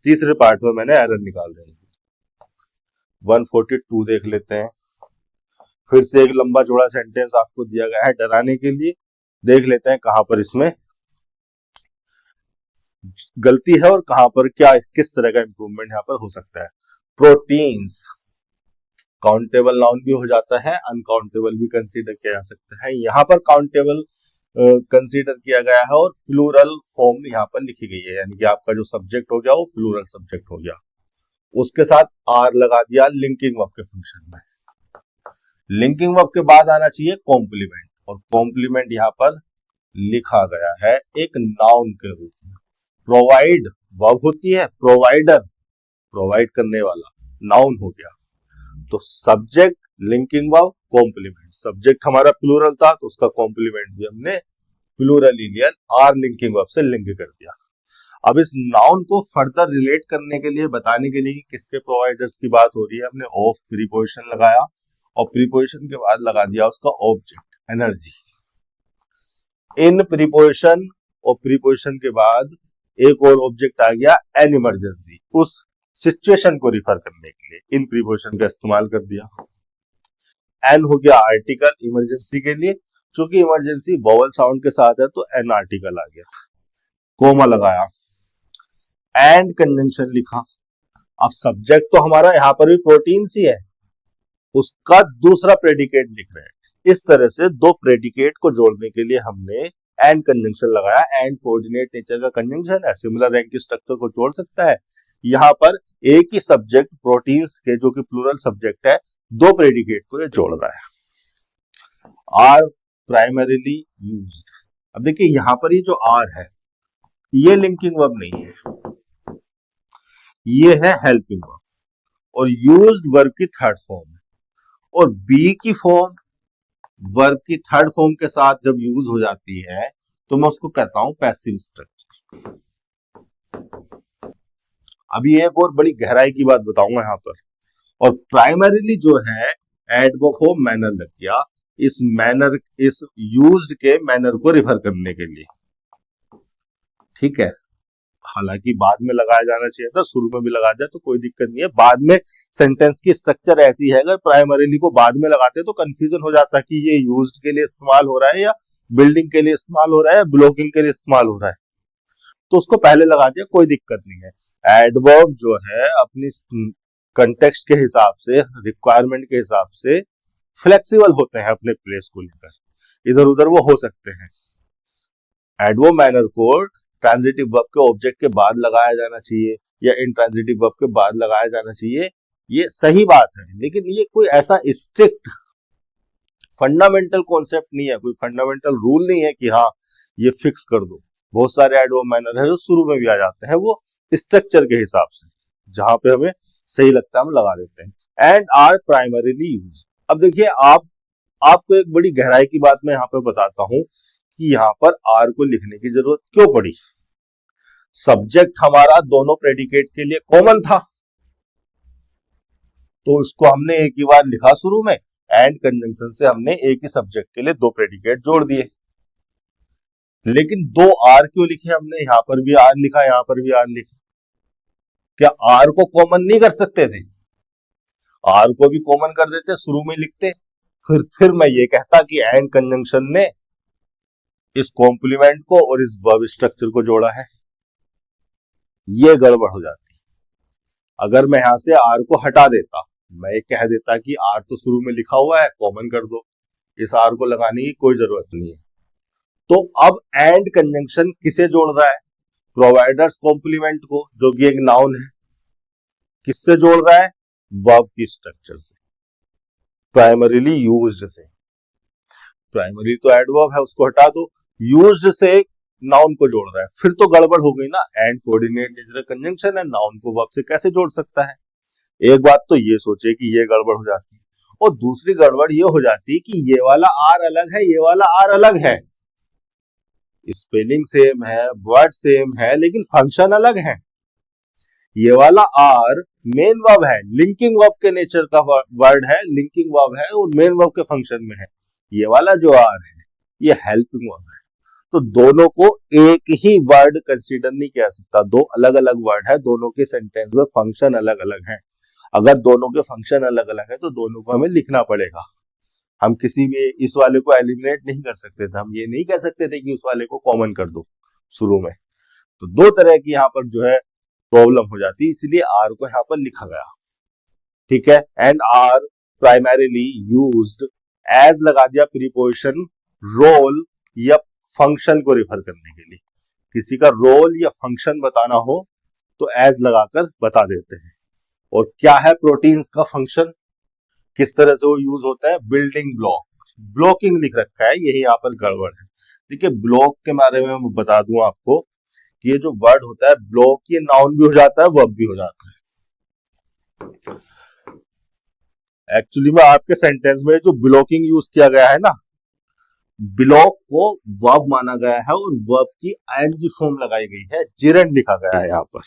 तीसरे पार्ट में मैंने एरर निकाल देंगे। 142 देख लेते हैं, फिर से एक लंबा चौड़ा सेंटेंस आपको दिया गया है डराने के लिए, देख लेते हैं कहां पर इसमें गलती है और कहां पर क्या किस तरह का इंप्रूवमेंट यहां पर हो सकता है। प्रोटीन्स काउंटेबल नाउन भी हो जाता है, अनकाउंटेबल भी कंसीडर किया जा सकता है। यहाँ पर काउंटेबल कंसीडर किया गया है और प्लूरल फॉर्म यहाँ पर लिखी गई है, यानी कि आपका जो सब्जेक्ट हो गया वो प्लूरल सब्जेक्ट हो गया, उसके साथ आर लगा दिया लिंकिंग वर्ब के फंक्शन में। लिंकिंग वर्ब के बाद आना चाहिए कॉम्प्लीमेंट, और कॉम्प्लीमेंट यहाँ पर लिखा गया है एक नाउन के रूप में। प्रोवाइड वर्ब होती है, प्रोवाइडर प्रोवाइड करने वाला नाउन हो गया, तो subject linking verb complement, subject हमारा प्लूरल था तो उसका कॉम्प्लीमेंट भी हमने प्लूरल ही लिया, आर लिंकिंग वर्ब से लिंक कर दिया। अब इस नाउन को फर्दर रिलेट करने के लिए, बताने के लिए कि किसके प्रोवाइडर्स की बात हो रही है, हमने ऑफ प्रीपोजिशन लगाया और प्रीपोजिशन के बाद लगा दिया उसका ऑब्जेक्ट एनर्जी। इन प्रीपोजिशन और प्रीपोजिशन के बाद एक और ऑब्जेक्ट आ गया एन इमरजेंसी, उस सिचुएशन को रिफर करने के लिए इन प्रीपोजिशन का इस्तेमाल कर दिया। एन हो गया आर्टिकल इमरजेंसी के लिए, क्योंकि इमरजेंसी वोवल साउंड के साथ है तो एन आर्टिकल आ गया, कोमा लगाया, एंड कंजंक्शन लिखा। अब सब्जेक्ट तो हमारा यहाँ पर भी प्रोटीन्स ही है, उसका दूसरा प्रेडिकेट लिख रहे हैं। इस तरह से दो प्रेडिकेट को जोड़ने के लिए हमने एंड कंजंक्शन लगाया। एंड कोऑर्डिनेट नेचर का कंजंक्शन है, सिमिलर रैंक की स्ट्रक्चर को जोड़ सकता है। यहाँ पर एक ही सब्जेक्ट प्रोटीन्स के जो कि प्लूरल सब्जेक्ट है, दो प्रेडिकेट को ये जोड़ रहा है। आर प्राइमरीली यूज्ड, अब देखिए यहाँ पर ये जो आर है ये लिंकिंग वर्ब नहीं है, ये है हेल्पिंग वर्ब, और यूज्ड वर्ब की थर्ड फॉर्म है, और बी की फॉर्म वर्ब की थर्ड फॉर्म के साथ जब यूज हो जाती है तो मैं उसको कहता हूं पैसिव स्ट्रक्चर। अभी एक और बड़ी गहराई की बात बताऊंगा यहां पर, और प्राइमरीली जो है एडवर्ब हो मैनर लग गया, इस मैनर, इस यूज्ड के मैनर को रिफर करने के लिए, ठीक है। हालांकि बाद में लगाया जाना चाहिए था, शुरू में भी लगा जाए तो कोई दिक्कत नहीं है। बाद में सेंटेंस की स्ट्रक्चर ऐसी है, अगर प्राइमरीली को बाद में लगाते तो कंफ्यूजन हो जाता कि ये यूज्ड के लिए इस्तेमाल हो रहा है या बिल्डिंग के लिए इस्तेमाल हो रहा है या ब्लॉकिंग के लिए इस्तेमाल हो रहा है, तो उसको पहले लगा दिया, कोई दिक्कत नहीं है। एडवर्ब जो है अपनी कंटेक्स्ट के हिसाब से, रिक्वायरमेंट के हिसाब से फ्लेक्सिबल होते हैं, अपने प्लेस को लेकर इधर उधर वो हो सकते हैं। एडवर्ब मैनर को ट्रांजिटिव वर्ब के ऑब्जेक्ट के बाद लगाया जाना चाहिए या इंट्रांजिटिव वर्ब के बाद लगाया जाना चाहिए, ये सही बात है, लेकिन ये कोई ऐसा स्ट्रिक्ट फंडामेंटल कॉन्सेप्ट नहीं है, कोई फंडामेंटल रूल नहीं है कि हाँ ये फिक्स कर दो। बहुत सारे एडवर्ब माइनर है जो शुरू में भी आ जाते हैं, वो स्ट्रक्चर के हिसाब से जहां पे हमें सही लगता है हम लगा देते हैं। And are primarily use. अब देखिए आपको एक बड़ी गहराई की बात मैं यहाँ पे बताता हूं कि यहाँ पर आर को लिखने की जरूरत क्यों पड़ी। सब्जेक्ट हमारा दोनों प्रेडिकेट के लिए कॉमन था, तो उसको हमने एक ही बार लिखा शुरू में, एंड कंजंक्शन से हमने एक ही सब्जेक्ट के लिए दो प्रेडिकेट जोड़ दिए। लेकिन दो आर क्यों लिखे हमने, यहां पर भी आर लिखा, यहां पर भी आर लिखा। क्या आर को कॉमन नहीं कर सकते थे? आर को भी कॉमन कर देते, शुरू में लिखते, फिर मैं ये कहता कि एंड कंजंक्शन ने इस कॉम्प्लीमेंट को और इस वर्ब स्ट्रक्चर को जोड़ा है। ये गड़बड़ हो जाती। अगर मैं यहां से आर को हटा देता, मैं ये कह देता कि आर तो शुरू में लिखा हुआ है, कॉमन कर दो, इस आर को लगाने की कोई जरूरत नहीं है। तो अब एंड कंजंक्शन किसे जोड़ रहा है? प्रोवाइडर्स कॉम्प्लीमेंट को, जो कि एक नाउन है। किससे जोड़ रहा है? वर्ब की स्ट्रक्चर से, प्राइमरीली यूज्ड से। प्राइमरी तो एडवर्ब है, उसको हटा दो, यूज्ड से नाउन को जोड़ रहा है, फिर तो गड़बड़ हो गई ना। एंड कोऑर्डिनेट नेचुरल कंजंक्शन है, नाउन को वर्ब से कैसे जोड़ सकता है? एक बात तो ये सोचे कि ये गड़बड़ हो जाती है, और दूसरी गड़बड़ ये हो जाती है कि ये वाला आर अलग है, ये वाला आर अलग है। स्पेलिंग सेम है, वर्ड सेम है, लेकिन फंक्शन अलग है। ये वाला आर मेन वर्ब है, लिंकिंग वर्ब के नेचर का वर्ड है, लिंकिंग वर्ब है और मेन वर्ब के फंक्शन में है। ये वाला जो आर है ये हेल्पिंग वर्ब है। तो दोनों को एक ही वर्ड कंसीडर नहीं किया सकता, दो अलग अलग वर्ड है, दोनों के सेंटेंस में फंक्शन अलग अलग है। अगर दोनों के फंक्शन अलग अलग है तो दोनों को हमें लिखना पड़ेगा। हम किसी भी इस वाले को एलिमिनेट नहीं कर सकते थे, हम ये नहीं कह सकते थे कि उस वाले को कॉमन कर दो शुरू में। तो दो तरह की यहाँ पर जो है प्रॉब्लम हो जाती है, इसलिए आर को यहाँ पर लिखा गया। ठीक है, and are primarily used as लगा दिया प्रीपोजिशन रोल या फंक्शन को रिफर करने के लिए। किसी का रोल या फंक्शन बताना हो तो एज लगाकर बता देते हैं। और क्या है प्रोटीन्स का फंक्शन, किस तरह से वो यूज होता है? बिल्डिंग ब्लॉक, ब्लॉकिंग लिख रखा है, यही यहाँ पर गड़बड़ है। देखिए ब्लॉक के बारे में मैं बता दूं आपको कि ये जो वर्ड होता है ब्लॉक, ये नाउन भी हो जाता है, वर्ब भी हो जाता है। एक्चुअली में आपके सेंटेंस में जो ब्लॉकिंग यूज किया गया है ना, ब्लॉक को वर्ब माना गया है और वर्ब की आईएनजी फॉर्म लगाई गई है, जिरेंड लिखा गया है यहाँ पर।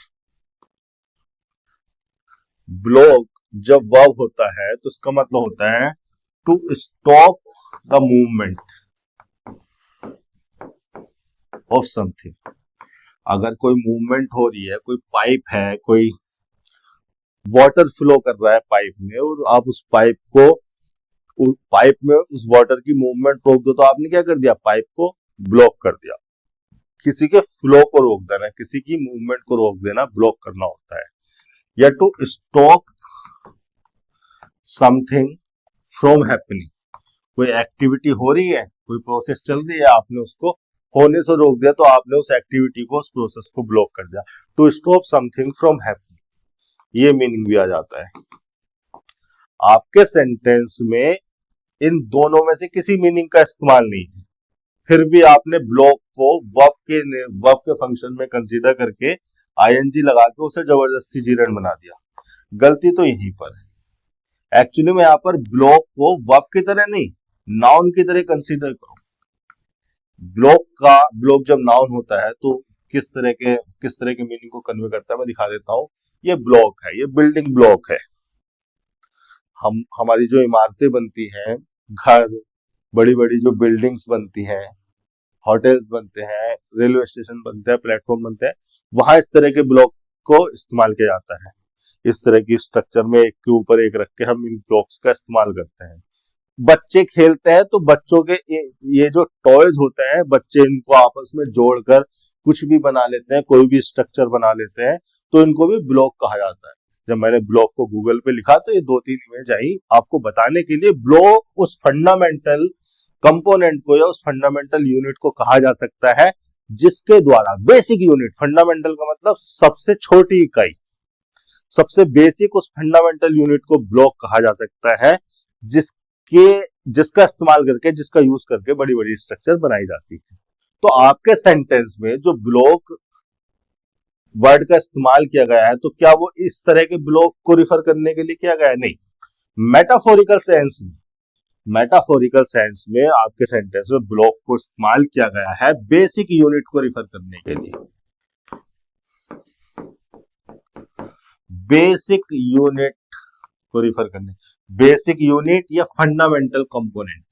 ब्लॉक जब वर्ब होता है तो इसका मतलब होता है to stop the movement of something. अगर कोई मूवमेंट हो रही है, कोई पाइप है, कोई वाटर फ्लो कर रहा है पाइप में, और आप उस पाइप में उस वाटर की मूवमेंट रोक दो, तो आपने क्या कर दिया? पाइप को ब्लॉक कर दिया। किसी के फ्लो को रोक देना, किसी की मूवमेंट को रोक देना ब्लॉक करना होता है। या to stop something from happening, कोई एक्टिविटी हो रही है, कोई प्रोसेस चल रही है, आपने उसको होने से रोक दिया, तो आपने उस एक्टिविटी को, उस प्रोसेस को ब्लॉक कर दिया। To stop something from happening, ये मीनिंग भी आ जाता है। आपके सेंटेंस में इन दोनों में से किसी मीनिंग का इस्तेमाल नहीं है, फिर भी आपने ब्लॉक को वर्ब के फंक्शन में कंसीडर करके आईएनजी लगा के उसे जबरदस्ती जीरेंड बना दिया। गलती तो यहीं पर है। एक्चुअली में यहाँ पर ब्लॉक को वर्ब की तरह नहीं, नाउन की तरह कंसीडर करो। ब्लॉक जब नाउन होता है तो किस तरह के मीनिंग को कन्वे करता है मैं दिखा देता हूं। ये ब्लॉक है, ये बिल्डिंग ब्लॉक है। हमारी जो इमारतें बनती हैं, घर, बड़ी बड़ी जो बिल्डिंग्स बनती हैं, होटल्स बनते हैं, रेलवे स्टेशन बनते हैं, प्लेटफॉर्म बनते हैं, वहां इस तरह के ब्लॉक को इस्तेमाल किया जाता है। इस तरह की स्ट्रक्चर में एक के ऊपर एक रख के हम इन ब्लॉक्स का इस्तेमाल करते हैं। बच्चे खेलते हैं तो बच्चों के ये जो टॉयज होते हैं, बच्चे इनको आपस में जोड़कर कुछ भी बना लेते हैं, कोई भी स्ट्रक्चर बना लेते हैं, तो इनको भी ब्लॉक कहा जाता है। जब मैंने ब्लॉक को गूगल पे लिखा तो ये 2-3 इमेज आई आपको बताने के लिए। ब्लॉक उस फंडामेंटल कंपोनेंट को या उस फंडामेंटल यूनिट को कहा जा सकता है जिसके द्वारा, बेसिक यूनिट, फंडामेंटल का मतलब सबसे छोटी इकाई, सबसे बेसिक, उस फंडामेंटल यूनिट को ब्लॉक कहा जा सकता है जिसके जिसका इस्तेमाल करके, जिसका यूज करके बड़ी बड़ी स्ट्रक्चर बनाई जाती है। तो आपके सेंटेंस में जो ब्लॉक वर्ड का इस्तेमाल किया गया है, तो क्या वो इस तरह के ब्लॉक को रिफर करने के लिए किया गया है? नहीं। मेटाफोरिकल सेंस में आपके सेंटेंस में ब्लॉक को इस्तेमाल किया गया है बेसिक यूनिट को रिफर करने के लिए। बेसिक यूनिट को रिफर करने, बेसिक यूनिट या फंडामेंटल कंपोनेंट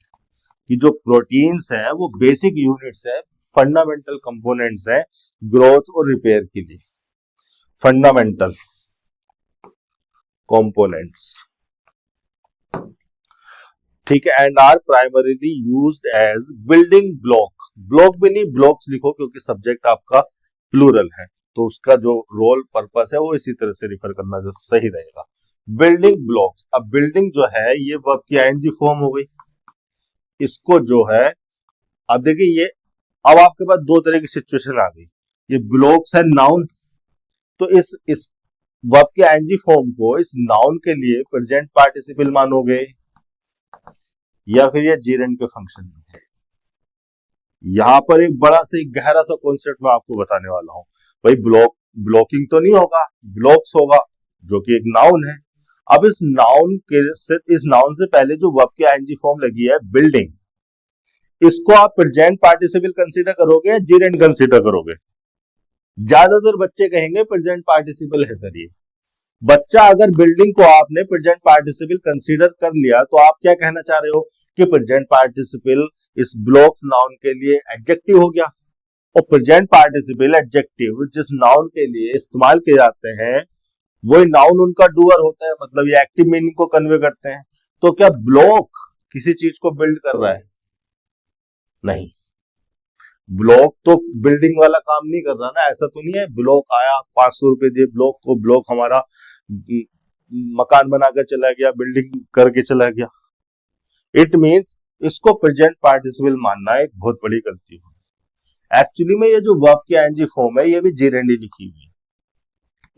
की जो प्रोटीन्स है वो बेसिक यूनिट्स है, फंडामेंटल कंपोनेंट्स है ग्रोथ और रिपेयर के लिए। फंडामेंटल कंपोनेंट्स, ठीक है, and are primarily used as building block. Block भी नहीं, ब्लॉक्स लिखो क्योंकि सब्जेक्ट आपका प्लूरल है, तो उसका जो रोल पर्पस है वो इसी तरह से रिफर करना जो सही रहेगा। Building blocks. अब बिल्डिंग जो है ये वर्ब की आईएनजी फॉर्म हो गई। इसको जो है, अब देखिए ये, अब आपके पास दो तरह की सिचुएशन आ गई। ये ब्लॉक्स है नाउन, तो इस वर्ब के आईएनजी फॉर्म को इस नाउन के लिए प्रेजेंट पार्टिसिपल मानोगे, या फिर ये जीरेंड के फंक्शन में है। यहां पर एक बड़ा से गहरा सा कॉन्सेप्ट मैं आपको बताने वाला हूं। भाई ब्लॉकिंग तो नहीं होगा, ब्लॉक्स होगा जो कि एक नाउन है। अब इस नाउन से पहले जो वर्ब की आईएनजी फॉर्म लगी है बिल्डिंग, इसको आप प्रेजेंट पार्टिसिपल कंसीडर करोगे या जीरेंड कंसीडर करोगे? ज्यादातर बच्चे कहेंगे प्रेजेंट पार्टिसिपल है सर। ये बच्चा अगर बिल्डिंग को आपने प्रेजेंट पार्टिसिपल कंसीडर कर लिया तो आप क्या कहना चाह रहे हो कि प्रेजेंट पार्टिसिपल इस ब्लॉक्स नाउन के लिए एडजेक्टिव हो गया। और प्रेजेंट पार्टिसिपल एडजेक्टिव जिस नाउन के लिए इस्तेमाल किए जाते हैं वही नाउन उनका डूअर होता है, मतलब ये एक्टिव मीनिंग को कन्वे करते हैं। तो क्या ब्लॉक किसी चीज को बिल्ड कर रहा है? नहीं, ब्लॉक तो बिल्डिंग वाला काम नहीं कर रहा ना। ऐसा तो नहीं है ब्लॉक आया 500 रुपए दिए ब्लॉक को, ब्लॉक हमारा मकान बनाकर चला गया, बिल्डिंग करके चला गया। इट मींस इसको प्रेजेंट पार्टिसिपल मानना एक बहुत बड़ी गलती है। एक्चुअली में ये जो वर्ब की आईएनजी फॉर्म है ये भी जीरेंडी लिखी हुई है।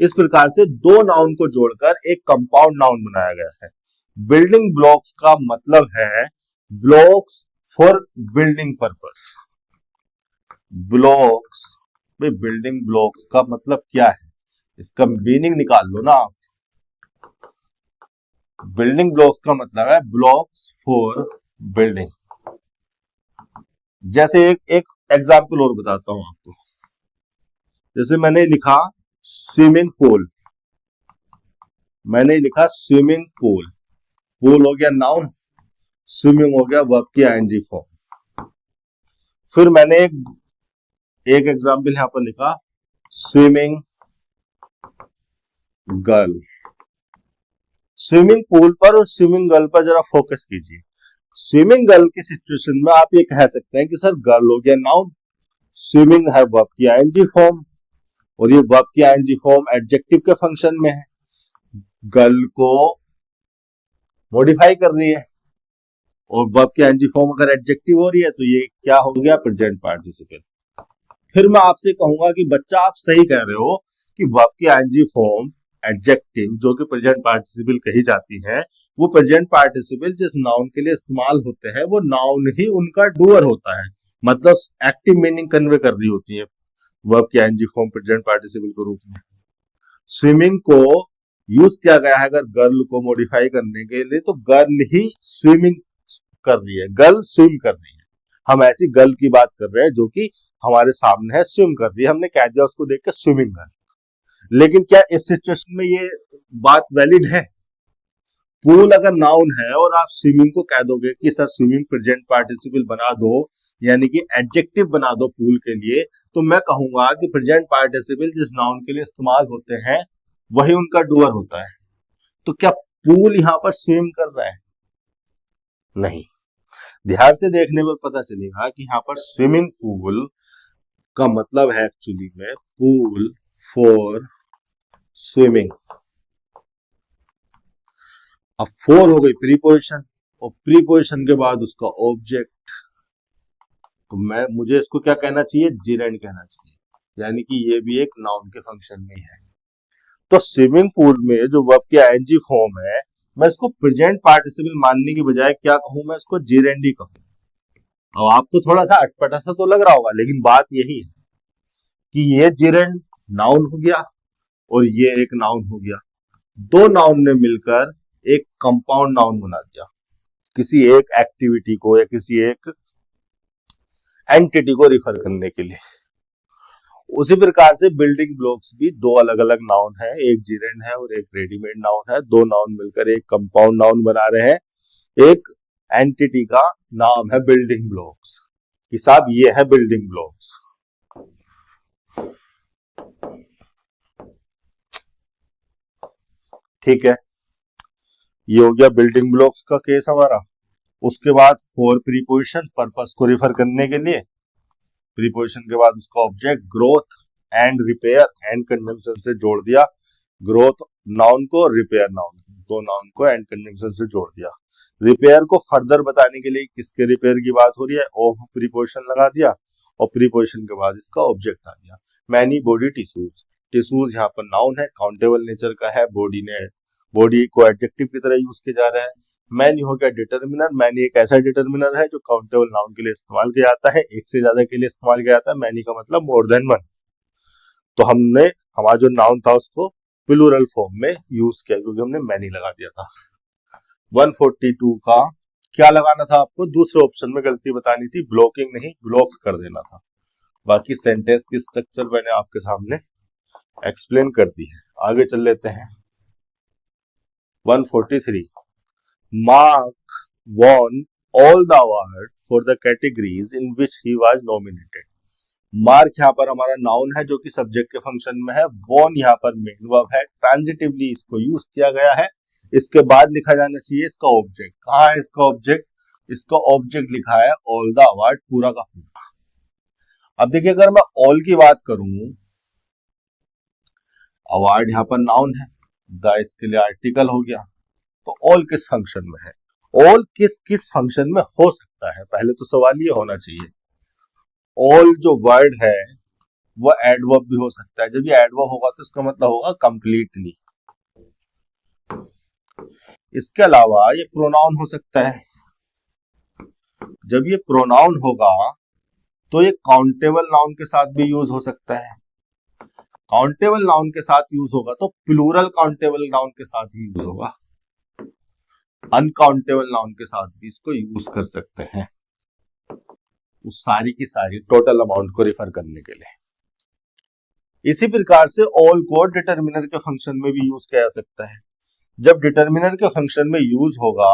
इस प्रकार से दो नाउन को जोड़कर एक कंपाउंड नाउन बनाया गया है। बिल्डिंग ब्लॉक्स का मतलब है blocks for building purpose. Blocks, भाई बिल्डिंग ब्लॉक्स का मतलब क्या है, इसका मीनिंग निकाल लो ना आप। बिल्डिंग ब्लॉक्स का मतलब है ब्लॉक्स फॉर बिल्डिंग। जैसे एक एग्जांपल और बताता हूं आपको। जैसे मैंने लिखा स्विमिंग पूल, मैंने लिखा स्विमिंग पूल, पूल हो गया नाउन, स्विमिंग हो गया वर्ब की आईएनजी फॉर्म। फिर मैंने एक एग्जाम्पल यहां पर लिखा स्विमिंग गर्ल। स्विमिंग पूल पर और स्विमिंग गर्ल पर जरा फोकस कीजिए। स्विमिंग गर्ल की सिचुएशन में आप ये कह सकते हैं कि सर गर्ल हो गया नाउन, स्विमिंग है वर्ब की आईएनजी फॉर्म, और ये वर्ब की आईएनजी फॉर्म एडजेक्टिव के फंक्शन में है, गर्ल को मॉडिफाई कर रही है। और वर्ब की आईएनजी फॉर्म अगर एडजेक्टिव हो रही है तो ये क्या हो गया, प्रेजेंट पार्टिसिपल। फिर मैं आपसे कहूंगा कि बच्चा आप सही कह रहे हो कि वर्ब की आईएनजी फॉर्म एडजेक्टिव जो कि प्रेजेंट पार्टिसिपल कही जाती है, वो प्रेजेंट पार्टिसिपल जिस नाउन के लिए इस्तेमाल होते हैं वो नाउन ही उनका डूअर होता है, मतलब एक्टिव मीनिंग कन्वे कर रही होती है वर्ब की आईएनजी फॉर्म प्रेजेंट पार्टिसिपल के रूप में। स्विमिंग को यूज किया गया है अगर गर्ल को मॉडिफाई करने के लिए, तो गर्ल ही स्विमिंग कर रही है, गर्ल स्विम कर रही है। हम ऐसी गर्ल की बात कर रहे हैं जो कि हमारे सामने है, स्विम कर रही है, हमने कह दिया उसको देख के स्विमिंग गर्ल। लेकिन क्या इस सिचुएशन में ये बात वैलिड है? पूल अगर नाउन है और आप स्विमिंग को कह दोगे कि सर स्विमिंग प्रेजेंट पार्टिसिपल बना दो, यानी कि एडजेक्टिव बना दो पूल के लिए, तो मैं कहूंगा कि प्रेजेंट पार्टिसिपल जिस नाउन के लिए इस्तेमाल होते हैं वही उनका डूअर होता है। तो क्या पूल यहां पर स्विम कर रहा है? नहीं। ध्यान से देखने पर पता चलेगा कि यहां पर स्विमिंग पूल का मतलब है एक्चुअली में पूल फॉर स्विमिंग। अब फोर हो गई प्रीपोजिशन, और प्रीपोजिशन के बाद उसका ऑब्जेक्ट, तो मुझे इसको क्या कहना चाहिए, जीरेंड कहना चाहिए, यानी कि ये भी एक नाउन के फंक्शन में है। तो स्विमिंग पूल में जो वर्ब की आईएनजी फॉर्म है मैं इसको प्रेजेंट पार्टिसिपल मानने की बजाय क्या कहूं, मैं इसको जिरेंडी कहूं। अब आपको थोड़ा सा अटपटा सा तो लग रहा होगा, लेकिन बात यही है कि ये जिरेंड नाउन हो गया और ये एक नाउन हो गया, दो नाउन ने मिलकर एक कंपाउंड नाउन बना दिया किसी एक एक्टिविटी को या किसी एक एंटिटी को रिफर करने के लिए। उसी प्रकार से बिल्डिंग ब्लॉक्स भी दो अलग अलग नाउन है, एक जिरेंड है और एक रेडीमेड नाउन है। दो नाउन मिलकर एक कंपाउंड नाउन बना रहे हैं। एक एंटिटी का नाम है बिल्डिंग ब्लॉक्स। हिसाब ये है बिल्डिंग ब्लॉक्स। ठीक है, ये हो गया बिल्डिंग ब्लॉक्स का केस हमारा। उसके बाद फॉर प्रीपोजिशन, पर्पस को रिफर करने के लिए। प्रीपोजिशन के बाद उसका object, growth and repair and conjunction से जोड़ दिया। ग्रोथ नाउन को, रिपेयर नाउन को, दो नाउन को एंड कंजंक्शन से जोड़ दिया। रिपेयर को फर्दर बताने के लिए किसके रिपेयर की बात हो रही है, ऑफ प्रीपोजिशन लगा दिया और प्रीपोजिशन के बाद इसका ऑब्जेक्ट आ गया। मैनी बॉडी टिश्यूज, टिश्यूज यहाँ पर नाउन है, काउंटेबल नेचर का है। बॉडी को एडजेक्टिव की तरह यूज किया जा रहा है। मैनी हो गया डिटर्मिनर। मैनी एक ऐसा डिटर्मिनर है जो काउंटेबल नाउन के लिए इस्तेमाल किया जाता है, एक से ज्यादा के लिए इस्तेमाल किया जाता है। मैनी का मतलब मोर देन वन। तो हमने हमारा जो नाउन था उसको प्लूरल फॉर्म में यूज किया क्योंकि हमने मैनी लगा दिया था। 142 का क्या लगाना था आपको, दूसरे ऑप्शन में गलती बतानी थी, ब्लॉकिंग नहीं ब्लॉक्स कर देना था। बाकी सेंटेंस की स्ट्रक्चर मैंने आपके सामने एक्सप्लेन कर दी है। आगे चल लेते हैं। 143, Mark won all the award for the categories in which he was nominated. Mark यहाँ पर हमारा नाउन है जो कि सब्जेक्ट के फंक्शन में है। वॉन यहाँ पर मेन वर्ब है, ट्रांजिटिवली इसको यूज किया गया है। इसके बाद लिखा जाना चाहिए इसका ऑब्जेक्ट। कहाँ है इसका ऑब्जेक्ट, इसका ऑब्जेक्ट लिखा है ऑल द अवार्ड, पूरा का पूरा। अब देखिए, अगर मैं ऑल की बात करूं, अवार्ड यहाँ पर नाउन है, द इसके लिए आर्टिकल हो गया, तो ऑल किस फंक्शन में है, ऑल किस किस फंक्शन में हो सकता है, पहले तो सवाल ये होना चाहिए। ऑल जो वर्ड है वो एडवर्ब भी हो सकता है। जब ये एडवर्ब होगा तो इसका मतलब होगा कंप्लीटली। इसके अलावा ये प्रोनाउन हो सकता है। जब ये प्रोनाउन होगा तो ये काउंटेबल नाउन के साथ भी यूज हो सकता है। काउंटेबल नाउन के साथ यूज होगा तो प्लूरल काउंटेबल नाउन के साथ ही यूज होगा। अनकाउंटेबल नाउन के साथ भी इसको यूज कर सकते हैं, उस सारी की सारी टोटल अमाउंट को रिफर करने के लिए। इसी प्रकार से ऑल को डिटर्मिनर के फंक्शन में भी यूज किया जा सकता है। जब डिटर्मिनर के फंक्शन में यूज होगा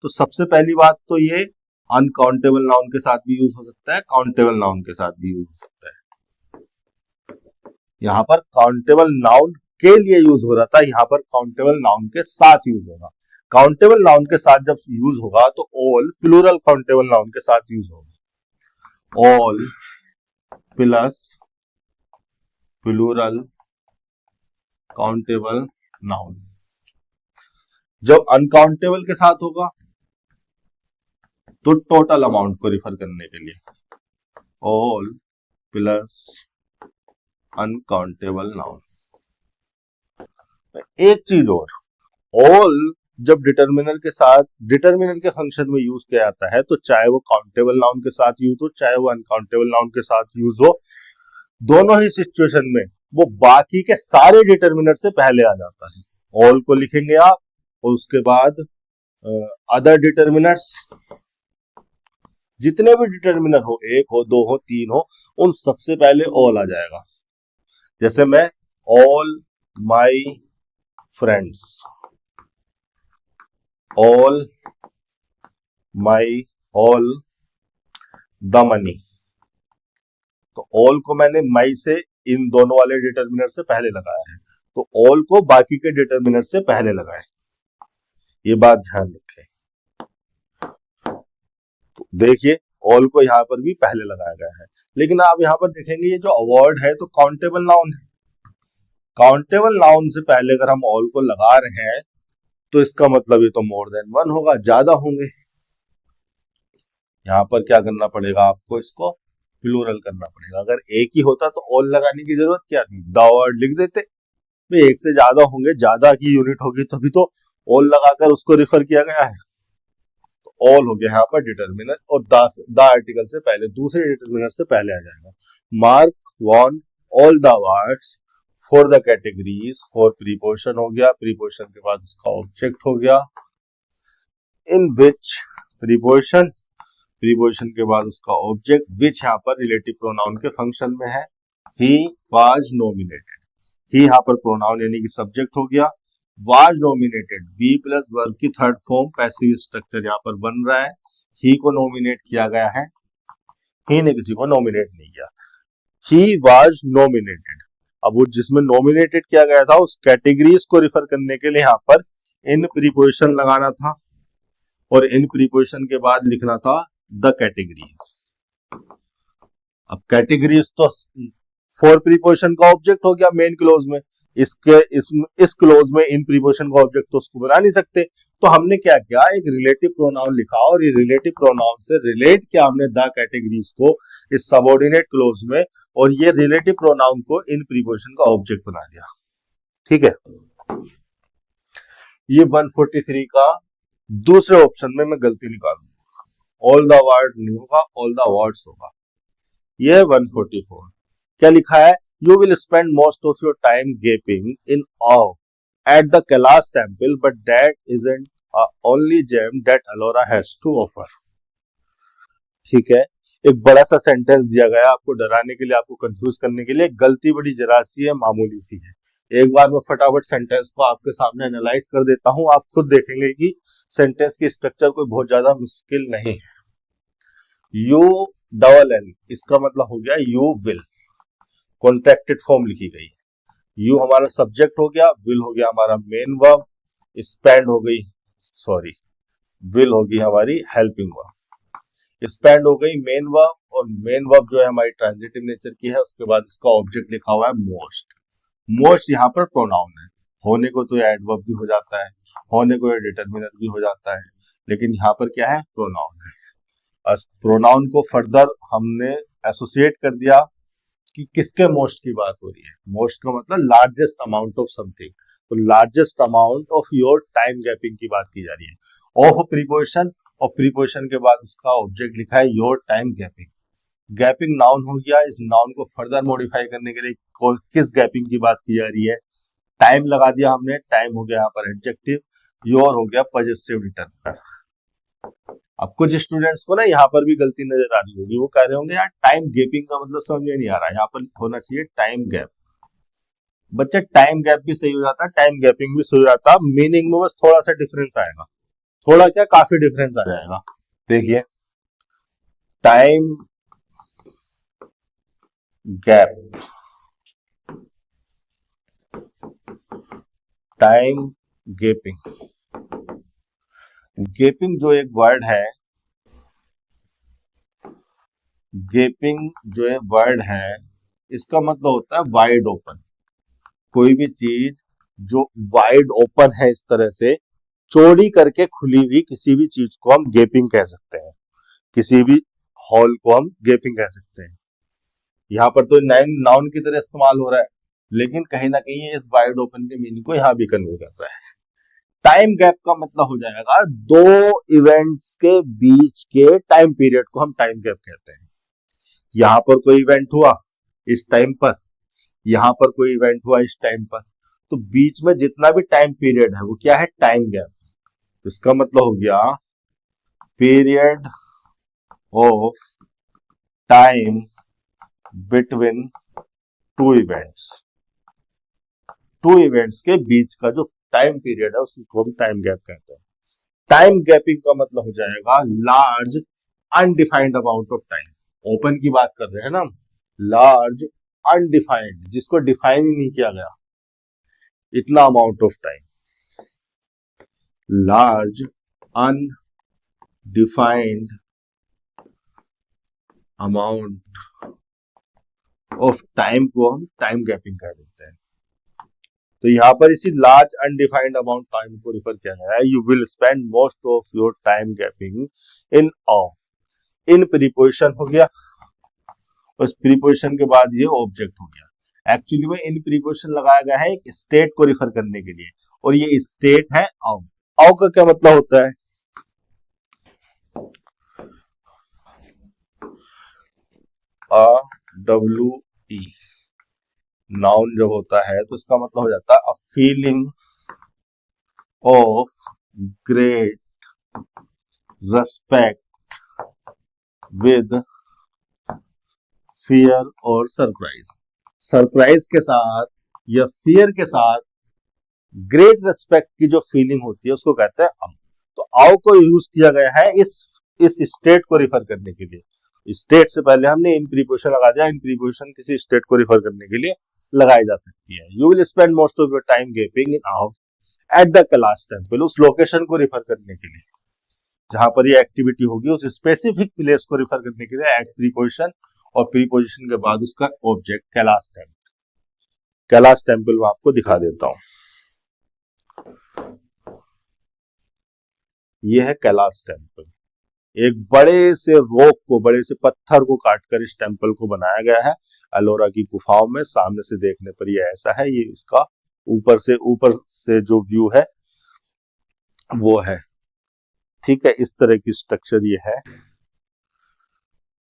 तो सबसे पहली बात तो ये अनकाउंटेबल नाउन के साथ भी यूज हो सकता है, काउंटेबल नाउन के साथ भी यूज हो सकता है। यहां पर काउंटेबल नाउन के लिए यूज हो रहा था, यहां पर काउंटेबल नाउन के साथ यूज होगा। काउंटेबल नाउन के साथ जब यूज होगा तो ऑल प्लूरल काउंटेबल नाउन के साथ यूज होगा। All plus plural countable noun. जब अनकाउंटेबल के साथ होगा तो टोटल अमाउंट को रिफर करने के लिए ऑल प्लस अनकाउंटेबल नाउन। एक चीज और, ऑल जब डिटर्मिनर के साथ, डिटर्मिनर के फंक्शन में यूज किया जाता है तो चाहे वो काउंटेबल नाउन के साथ यूज हो चाहे वो अनकाउंटेबल नाउन के साथ यूज हो, दोनों ही सिचुएशन में वो बाकी के सारे डिटर्मिनर से पहले आ जाता है। ऑल को लिखेंगे आप और उसके बाद अदर डिटर्मिनर्स, जितने भी डिटर्मिनर हो, एक हो, दो हो, तीन हो, उन सबसे पहले ऑल आ जाएगा। जैसे मैं all my friends, all my, all the money, तो ऑल को मैंने माई से इन दोनों वाले डिटर्मिनर से पहले लगाया है, तो ऑल को बाकी के डिटर्मिनर से पहले लगाए, ये बात ध्यान रखें। तो देखिए ऑल को यहां पर भी पहले लगाया गया है। लेकिन आप यहां पर देखेंगे ये जो अवार्ड है तो काउंटेबल नाउन है। काउंटेबल नाउन से पहले अगर हम ऑल को लगा रहे हैं तो इसका मतलब ये तो मोर देन वन होगा, ज्यादा होंगे। यहां पर क्या करना पड़ेगा आपको, इसको प्लूरल करना पड़ेगा। अगर एक ही होता तो ऑल लगाने की जरूरत क्या थी, द वर्ड लिख देते। एक से ज्यादा होंगे, ज्यादा की यूनिट होगी तभी तो ऑल लगाकर उसको रिफर किया गया है, तो ऑल हो गया यहाँ पर डिटर्मिनर, और द आर्टिकल से पहले, दूसरे डिटर्मिनर से पहले आ जाएगा। Mark one all the words for the categories, for preposition हो गया, प्रीपोजिशन के बाद उसका ऑब्जेक्ट हो गया, इन विच प्रीपोजिशन, प्रीपोजिशन के बाद उसका ऑब्जेक्ट, विच यहाँ पर रिलेटिव प्रोनाउन के फंक्शन में है। ही वाज नॉमिनेटेड, ही यहाँ पर प्रोनाउन यानी कि सब्जेक्ट हो गया। Was nominated, be plus verb की थर्ड फॉर्म पैसिव स्ट्रक्चर यहाँ पर बन रहा है। ही को नॉमिनेट किया गया है, ही ने किसी को नॉमिनेट नहीं किया। ही वाज नॉमिनेटेड, अब वो जिसमें नॉमिनेटेड किया गया था उस कैटेगरीज को रिफर करने के लिए यहाँ पर इन प्रीपोजिशन लगाना था, और इन प्रीपोजिशन के बाद लिखना था द कैटेगरीज। अब कैटेगरीज तो फॉर प्रीपोजिशन का ऑब्जेक्ट हो गया मेन क्लोज में, इस क्लोज में इन प्रीपोजिशन का ऑब्जेक्ट तो उसको बना नहीं सकते, तो हमने क्या किया, एक रिलेटिव प्रोनाउन लिखा, और ये रिलेटिव प्रोनाउन से रिलेट किया हमने द कैटेगरीज को इस सबऑर्डिनेट क्लोज में, और ये रिलेटिव प्रोनाउन को इन प्रीपोजिशन का ऑब्जेक्ट बना दिया। ठीक है, ये 143 का दूसरे ऑप्शन में मैं गलती निकालूंगा, ऑल द वर्ड नहीं होगा, ऑल द वर्ड्स होगा। ये 144 क्या लिखा है, you will spend most of your time gaping in awe at the Kailash temple, but that isn't only gem that Ellora has to offer. ठीक है, एक बड़ा सा सेंटेंस दिया गया आपको डराने के लिए, आपको कंफ्यूज करने के लिए, गलती बड़ी जरा सी है, मामूली सी है। एक बार मैं फटाफट सेंटेंस को आपके सामने एनालाइज कर देता हूं, आप खुद देखेंगे कि सेंटेंस की स्ट्रक्चर कोई बहुत ज्यादा मुश्किल नहीं है। यू डबल एल, इसका मतलब हो गया यू विल, कॉन्ट्रैक्टेड फॉर्म लिखी गई है। यू हमारा सब्जेक्ट हो गया, विल हो गया हमारा मेन वर्ब, स्पेंड हो गई, सॉरी विल होगी हमारी हेल्पिंग वर्ब, स्पेंड हो गई मेन वर्ब, और मेन वर्ब जो है हमारी ट्रांजिटिव नेचर की है, उसके बाद इसका ऑब्जेक्ट लिखा हुआ है मोस्ट। मोस्ट यहाँ पर प्रोनाउन है, होने को तो एडवर्ब भी हो जाता है, होने को डिटरमिनर भी हो जाता है, लेकिन यहाँ पर क्या है, प्रोनाउन है। प्रोनाउन को फर्दर हमने एसोसिएट कर दिया कि किसके मोस्ट की बात हो रही है। मोस्ट का मतलब लार्जेस्ट अमाउंट ऑफ समथिंग, तो largest amount of your time gapping की बात की जा रही है। ऑफ प्रीपोजिशन, और प्रीपोजिशन के बाद उसका ऑब्जेक्ट लिखा है your time gapping. Gapping noun हो गया, इस नाउन को फर्दर मॉडिफाई करने के लिए किस गैपिंग की बात की जा रही है, टाइम लगा दिया हमने, टाइम हो गया यहाँ पर एडजेक्टिव, योर हो गया पजेसिव डिटरमिनर। अब कुछ स्टूडेंट्स को ना यहाँ पर भी गलती नजर आ रही होगी, वो कह रहे होंगे यार टाइम गैपिंग का मतलब समझ में नहीं आ रहा, यहाँ पर होना चाहिए टाइम गैप। बच्चे टाइम गैप भी सही हो जाता है, टाइम गैपिंग भी सही हो जाता है, मीनिंग में बस थोड़ा सा डिफरेंस आएगा, थोड़ा क्या काफी डिफरेंस आ जाएगा। देखिए टाइम गैप, टाइम गैपिंग, गेपिंग जो एक वर्ड है, गेपिंग जो एक वर्ड है, इसका मतलब होता है वाइड ओपन। कोई भी चीज जो वाइड ओपन है, इस तरह से चौड़ी करके खुली हुई किसी भी चीज को हम गेपिंग कह सकते हैं, किसी भी हॉल को हम गेपिंग कह सकते हैं। यहाँ पर तो नाउन की तरह इस्तेमाल हो रहा है, लेकिन कहीं ना कहीं इस वाइड ओपन के मीनिंग को यहाँ भी कन्वे कर रहा है। टाइम गैप का मतलब हो जाएगा दो इवेंट्स के बीच के टाइम पीरियड को हम टाइम गैप कहते हैं। यहां पर कोई इवेंट हुआ इस टाइम पर, यहां पर कोई इवेंट हुआ इस टाइम पर, तो बीच में जितना भी टाइम पीरियड है वो क्या है, टाइम गैप। तो इसका मतलब हो गया period of time between two events, two events के बीच का जो टाइम पीरियड है उसको हम टाइम गैप कहते हैं। टाइम गैपिंग का मतलब हो जाएगा large undefined amount of time. Open की बात कर रहे हैं ना, लार्ज अनडिफाइंड, जिसको डिफाइन ही नहीं किया गया, इतना amount of time, large undefined amount of time को हम टाइम गैपिंग कह देते हैं। तो यहां पर इसी लार्ज अनडिफाइंड अमाउंट टाइम को रिफर किया गया है। You will spend most of your time gaping in awe, in preposition हो गया, उस प्रीपोजिशन के बाद ये ऑब्जेक्ट हो गया। एक्चुअली में इन प्रीपोजिशन लगाया गया है एक स्टेट को रिफर करने के लिए, और ये स्टेट है ऑ। आउ का क्या मतलब होता है? AWE नाउन जब होता है तो इसका मतलब हो जाता है a feeling of great respect with fear और सरप्राइज। सरप्राइज के साथ या फियर के साथ ग्रेट रेस्पेक्ट की जो फीलिंग होती है उसको कहते हैं अम। तो आओ को यूज किया गया है इस स्टेट को रिफर करने के लिए। स्टेट से पहले हमने इन प्रीपोजिशन लगा दिया। इन प्रीपोजिशन किसी स्टेट को रिफर करने के लिए लगाई जा सकती है। You will spend most of your time gaping in awe at the Kailash temple, उस लोकेशन को रिफर करने के लिए जहां पर ये एक्टिविटी होगी, उस स्पेसिफिक प्लेस को रिफर करने के लिए एट प्रीपोजिशन, और प्रीपोजिशन के बाद उसका object Kailash temple. Kailash temple मैं आपको दिखा देता हूं। ये है कैलाश टेम्पल। एक बड़े से रॉक को, बड़े से पत्थर को काटकर इस टेम्पल को बनाया गया है एलोरा की गुफाओं में। सामने से देखने पर ये ऐसा है, ये इसका ऊपर से जो व्यू है वो है। ठीक है, इस तरह की स्ट्रक्चर ये है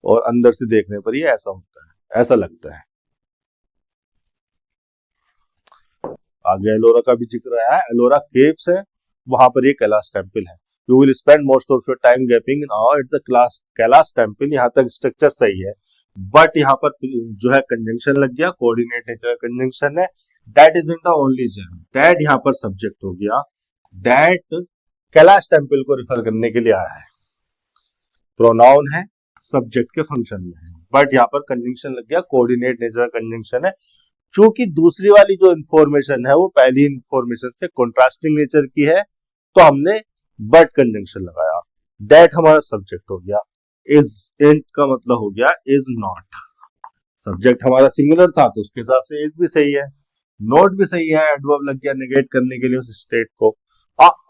और अंदर से देखने पर ये ऐसा होता है, ऐसा लगता है। आगे एलोरा का भी जिक्र आया है, एलोरा केव्स है, वहां पर ये कैलाश टेम्पल है। You will spend most of your time gaping in eight the Kailash temple. यहाँ तक स्ट्रक्चर सही है, बट यहाँ पर जो है कंजंक्शन लग गया, कोऑर्डिनेट नेचर कंजंक्शन है। That is in the only gem, that यहाँ पर सब्जेक्ट हो गया, दैट कैलाश टेम्पल को रिफर करने के लिए आया है। प्रोनाउन है, सब्जेक्ट के फंक्शन में है, बट यहाँ पर कंजंक्शन लग गया, कोऑर्डिनेट नेचर कंजंक्शन है। चूंकि दूसरी वाली जो इंफॉर्मेशन है वो पहली इंफॉर्मेशन से कॉन्ट्रास्टिंग नेचर की है, तो हमने बट कंजंक्शन लगाया। दैट हमारा सब्जेक्ट हो गया, इज इंट का मतलब हो गया इज नॉट। सब्जेक्ट हमारा सिंगुलर था तो उसके हिसाब से इज भी सही है, नॉट भी सही है, एडवर्ब लग गया नेगेट करने के लिए उस स्टेट को।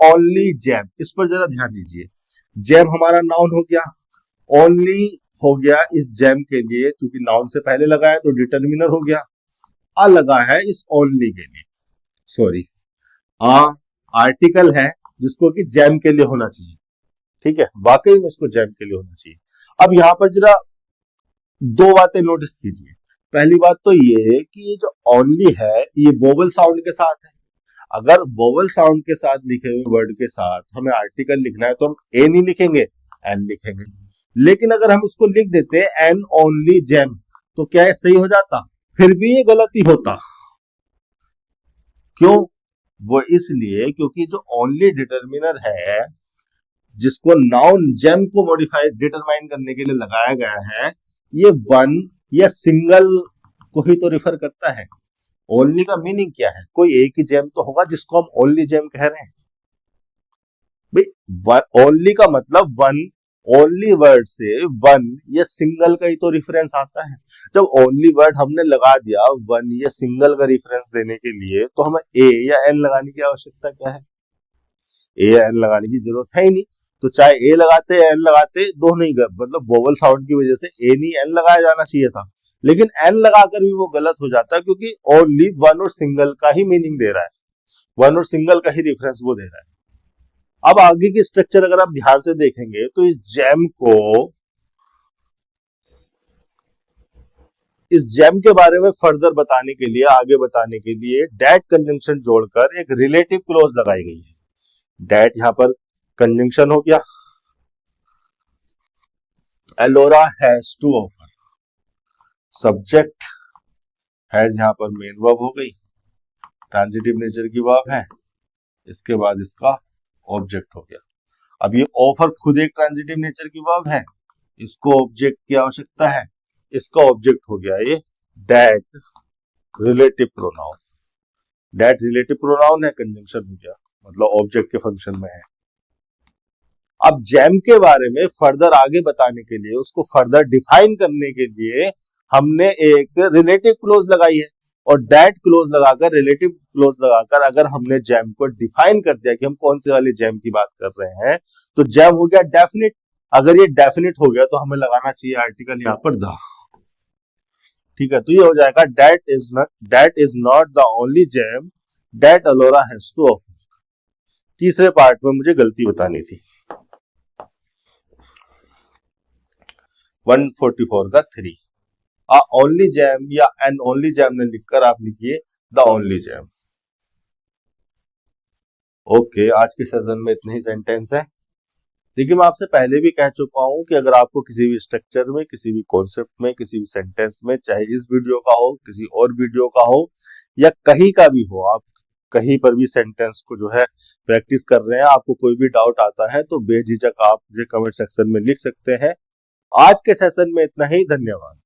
ओनली जैम, इस पर जरा ध्यान दीजिए। जैम हमारा नाउन हो गया, ओनली हो गया इस जैम के लिए, चूंकि नाउन से पहले लगाया तो डिटर्मिनर हो गया। आ लगा है इस ओनली के लिए, सॉरी आर्टिकल है जिसको कि जैम के लिए होना चाहिए। ठीक है, वाकई में इसको जैम के लिए होना चाहिए। अब यहां पर जरा दो बातें नोटिस कीजिए। पहली बात तो ये कि ये जो ओनली है ये वोवल साउंड के साथ है। अगर वोवल साउंड के साथ लिखे हुए वर्ड के साथ हमें आर्टिकल लिखना है तो हम ए नहीं लिखेंगे, एन लिखेंगे। लेकिन अगर हम इसको लिख देते एन ओनली जैम तो क्या ये सही हो जाता? फिर भी ये गलती होता। क्यों? वो इसलिए क्योंकि जो ओनली डिटर्मिनर है जिसको नाउन जेम को मॉडिफाई डिटरमाइन करने के लिए लगाया गया है, ये वन या सिंगल को ही तो रिफर करता है। ओनली का मीनिंग क्या है? कोई एक ही जेम तो होगा जिसको हम ओनली जेम कह रहे हैं। भाई ओनली का मतलब वन, ओनली वर्ड से वन या सिंगल का ही तो रेफरेंस आता है। जब ओनली वर्ड हमने लगा दिया वन या सिंगल का रेफरेंस देने के लिए तो हमें ए या एन लगाने की आवश्यकता क्या है? ए या एन लगाने की जरूरत है ही नहीं। तो चाहे ए लगाते एन लगाते, दो नहीं कर, मतलब वोवल साउंड की वजह से ए नहीं एन लगाया जाना चाहिए था, लेकिन एन लगाकर भी वो गलत हो जाता है क्योंकि ओनली वन और सिंगल का ही मीनिंग दे रहा है, वन और सिंगल का ही रेफरेंस वो दे रहा है। अब आगे की स्ट्रक्चर अगर आप ध्यान से देखेंगे तो इस जैम के बारे में फर्दर बताने के लिए, आगे बताने के लिए डैट कंजंक्शन जोड़कर एक रिलेटिव क्लोज लगाई गई है। डैट यहां पर कंजंक्शन हो गया, Ellora has to offer, subject has यहां पर मेन वर्ब हो गई, ट्रांजिटिव नेचर की वर्ब है, इसके बाद इसका ऑब्जेक्ट हो गया। अब ये ऑफर खुद एक ट्रांजिटिव नेचर की वर्ब है, इसको ऑब्जेक्ट की आवश्यकता है, इसका ऑब्जेक्ट हो गया ये that relative pronoun. That relative pronoun है, कंजंक्शन हो गया, मतलब ऑब्जेक्ट के फंक्शन में है। अब जैम के बारे में फर्दर आगे बताने के लिए, उसको फर्दर डिफाइन करने के लिए हमने एक रिलेटिव क्लोज लगाई है, और दैट क्लोज लगाकर, रिलेटिव क्लोज लगाकर अगर हमने जैम को डिफाइन कर दिया कि हम कौन से वाले जैम की बात कर रहे हैं, तो जैम हो गया डेफिनिट। अगर ये डेफिनिट हो गया तो हमें लगाना चाहिए आर्टिकल यहां पर द। ठीक है, तो ये हो जाएगा that is not the only gem that Ellora has to offer. तीसरे पार्ट में मुझे गलती बतानी थी। 144 का 3 अ ओनली जैम या एन ओनली जैम ने लिखकर आप लिखिए द ओनली जैम। ओके, आज के सेशन में इतने ही सेंटेंस है। देखिए, मैं आपसे पहले भी कह चुका हूं कि अगर आपको किसी भी स्ट्रक्चर में, किसी भी कॉन्सेप्ट में, किसी भी सेंटेंस में, चाहे इस वीडियो का हो, किसी और वीडियो का हो या कहीं का भी हो, आप कहीं पर भी सेंटेंस को जो है प्रैक्टिस कर रहे हैं, आपको कोई भी डाउट आता है तो बेझिझक आप मुझे कमेंट सेक्शन में लिख सकते हैं। आज के सेशन में इतना ही, धन्यवाद।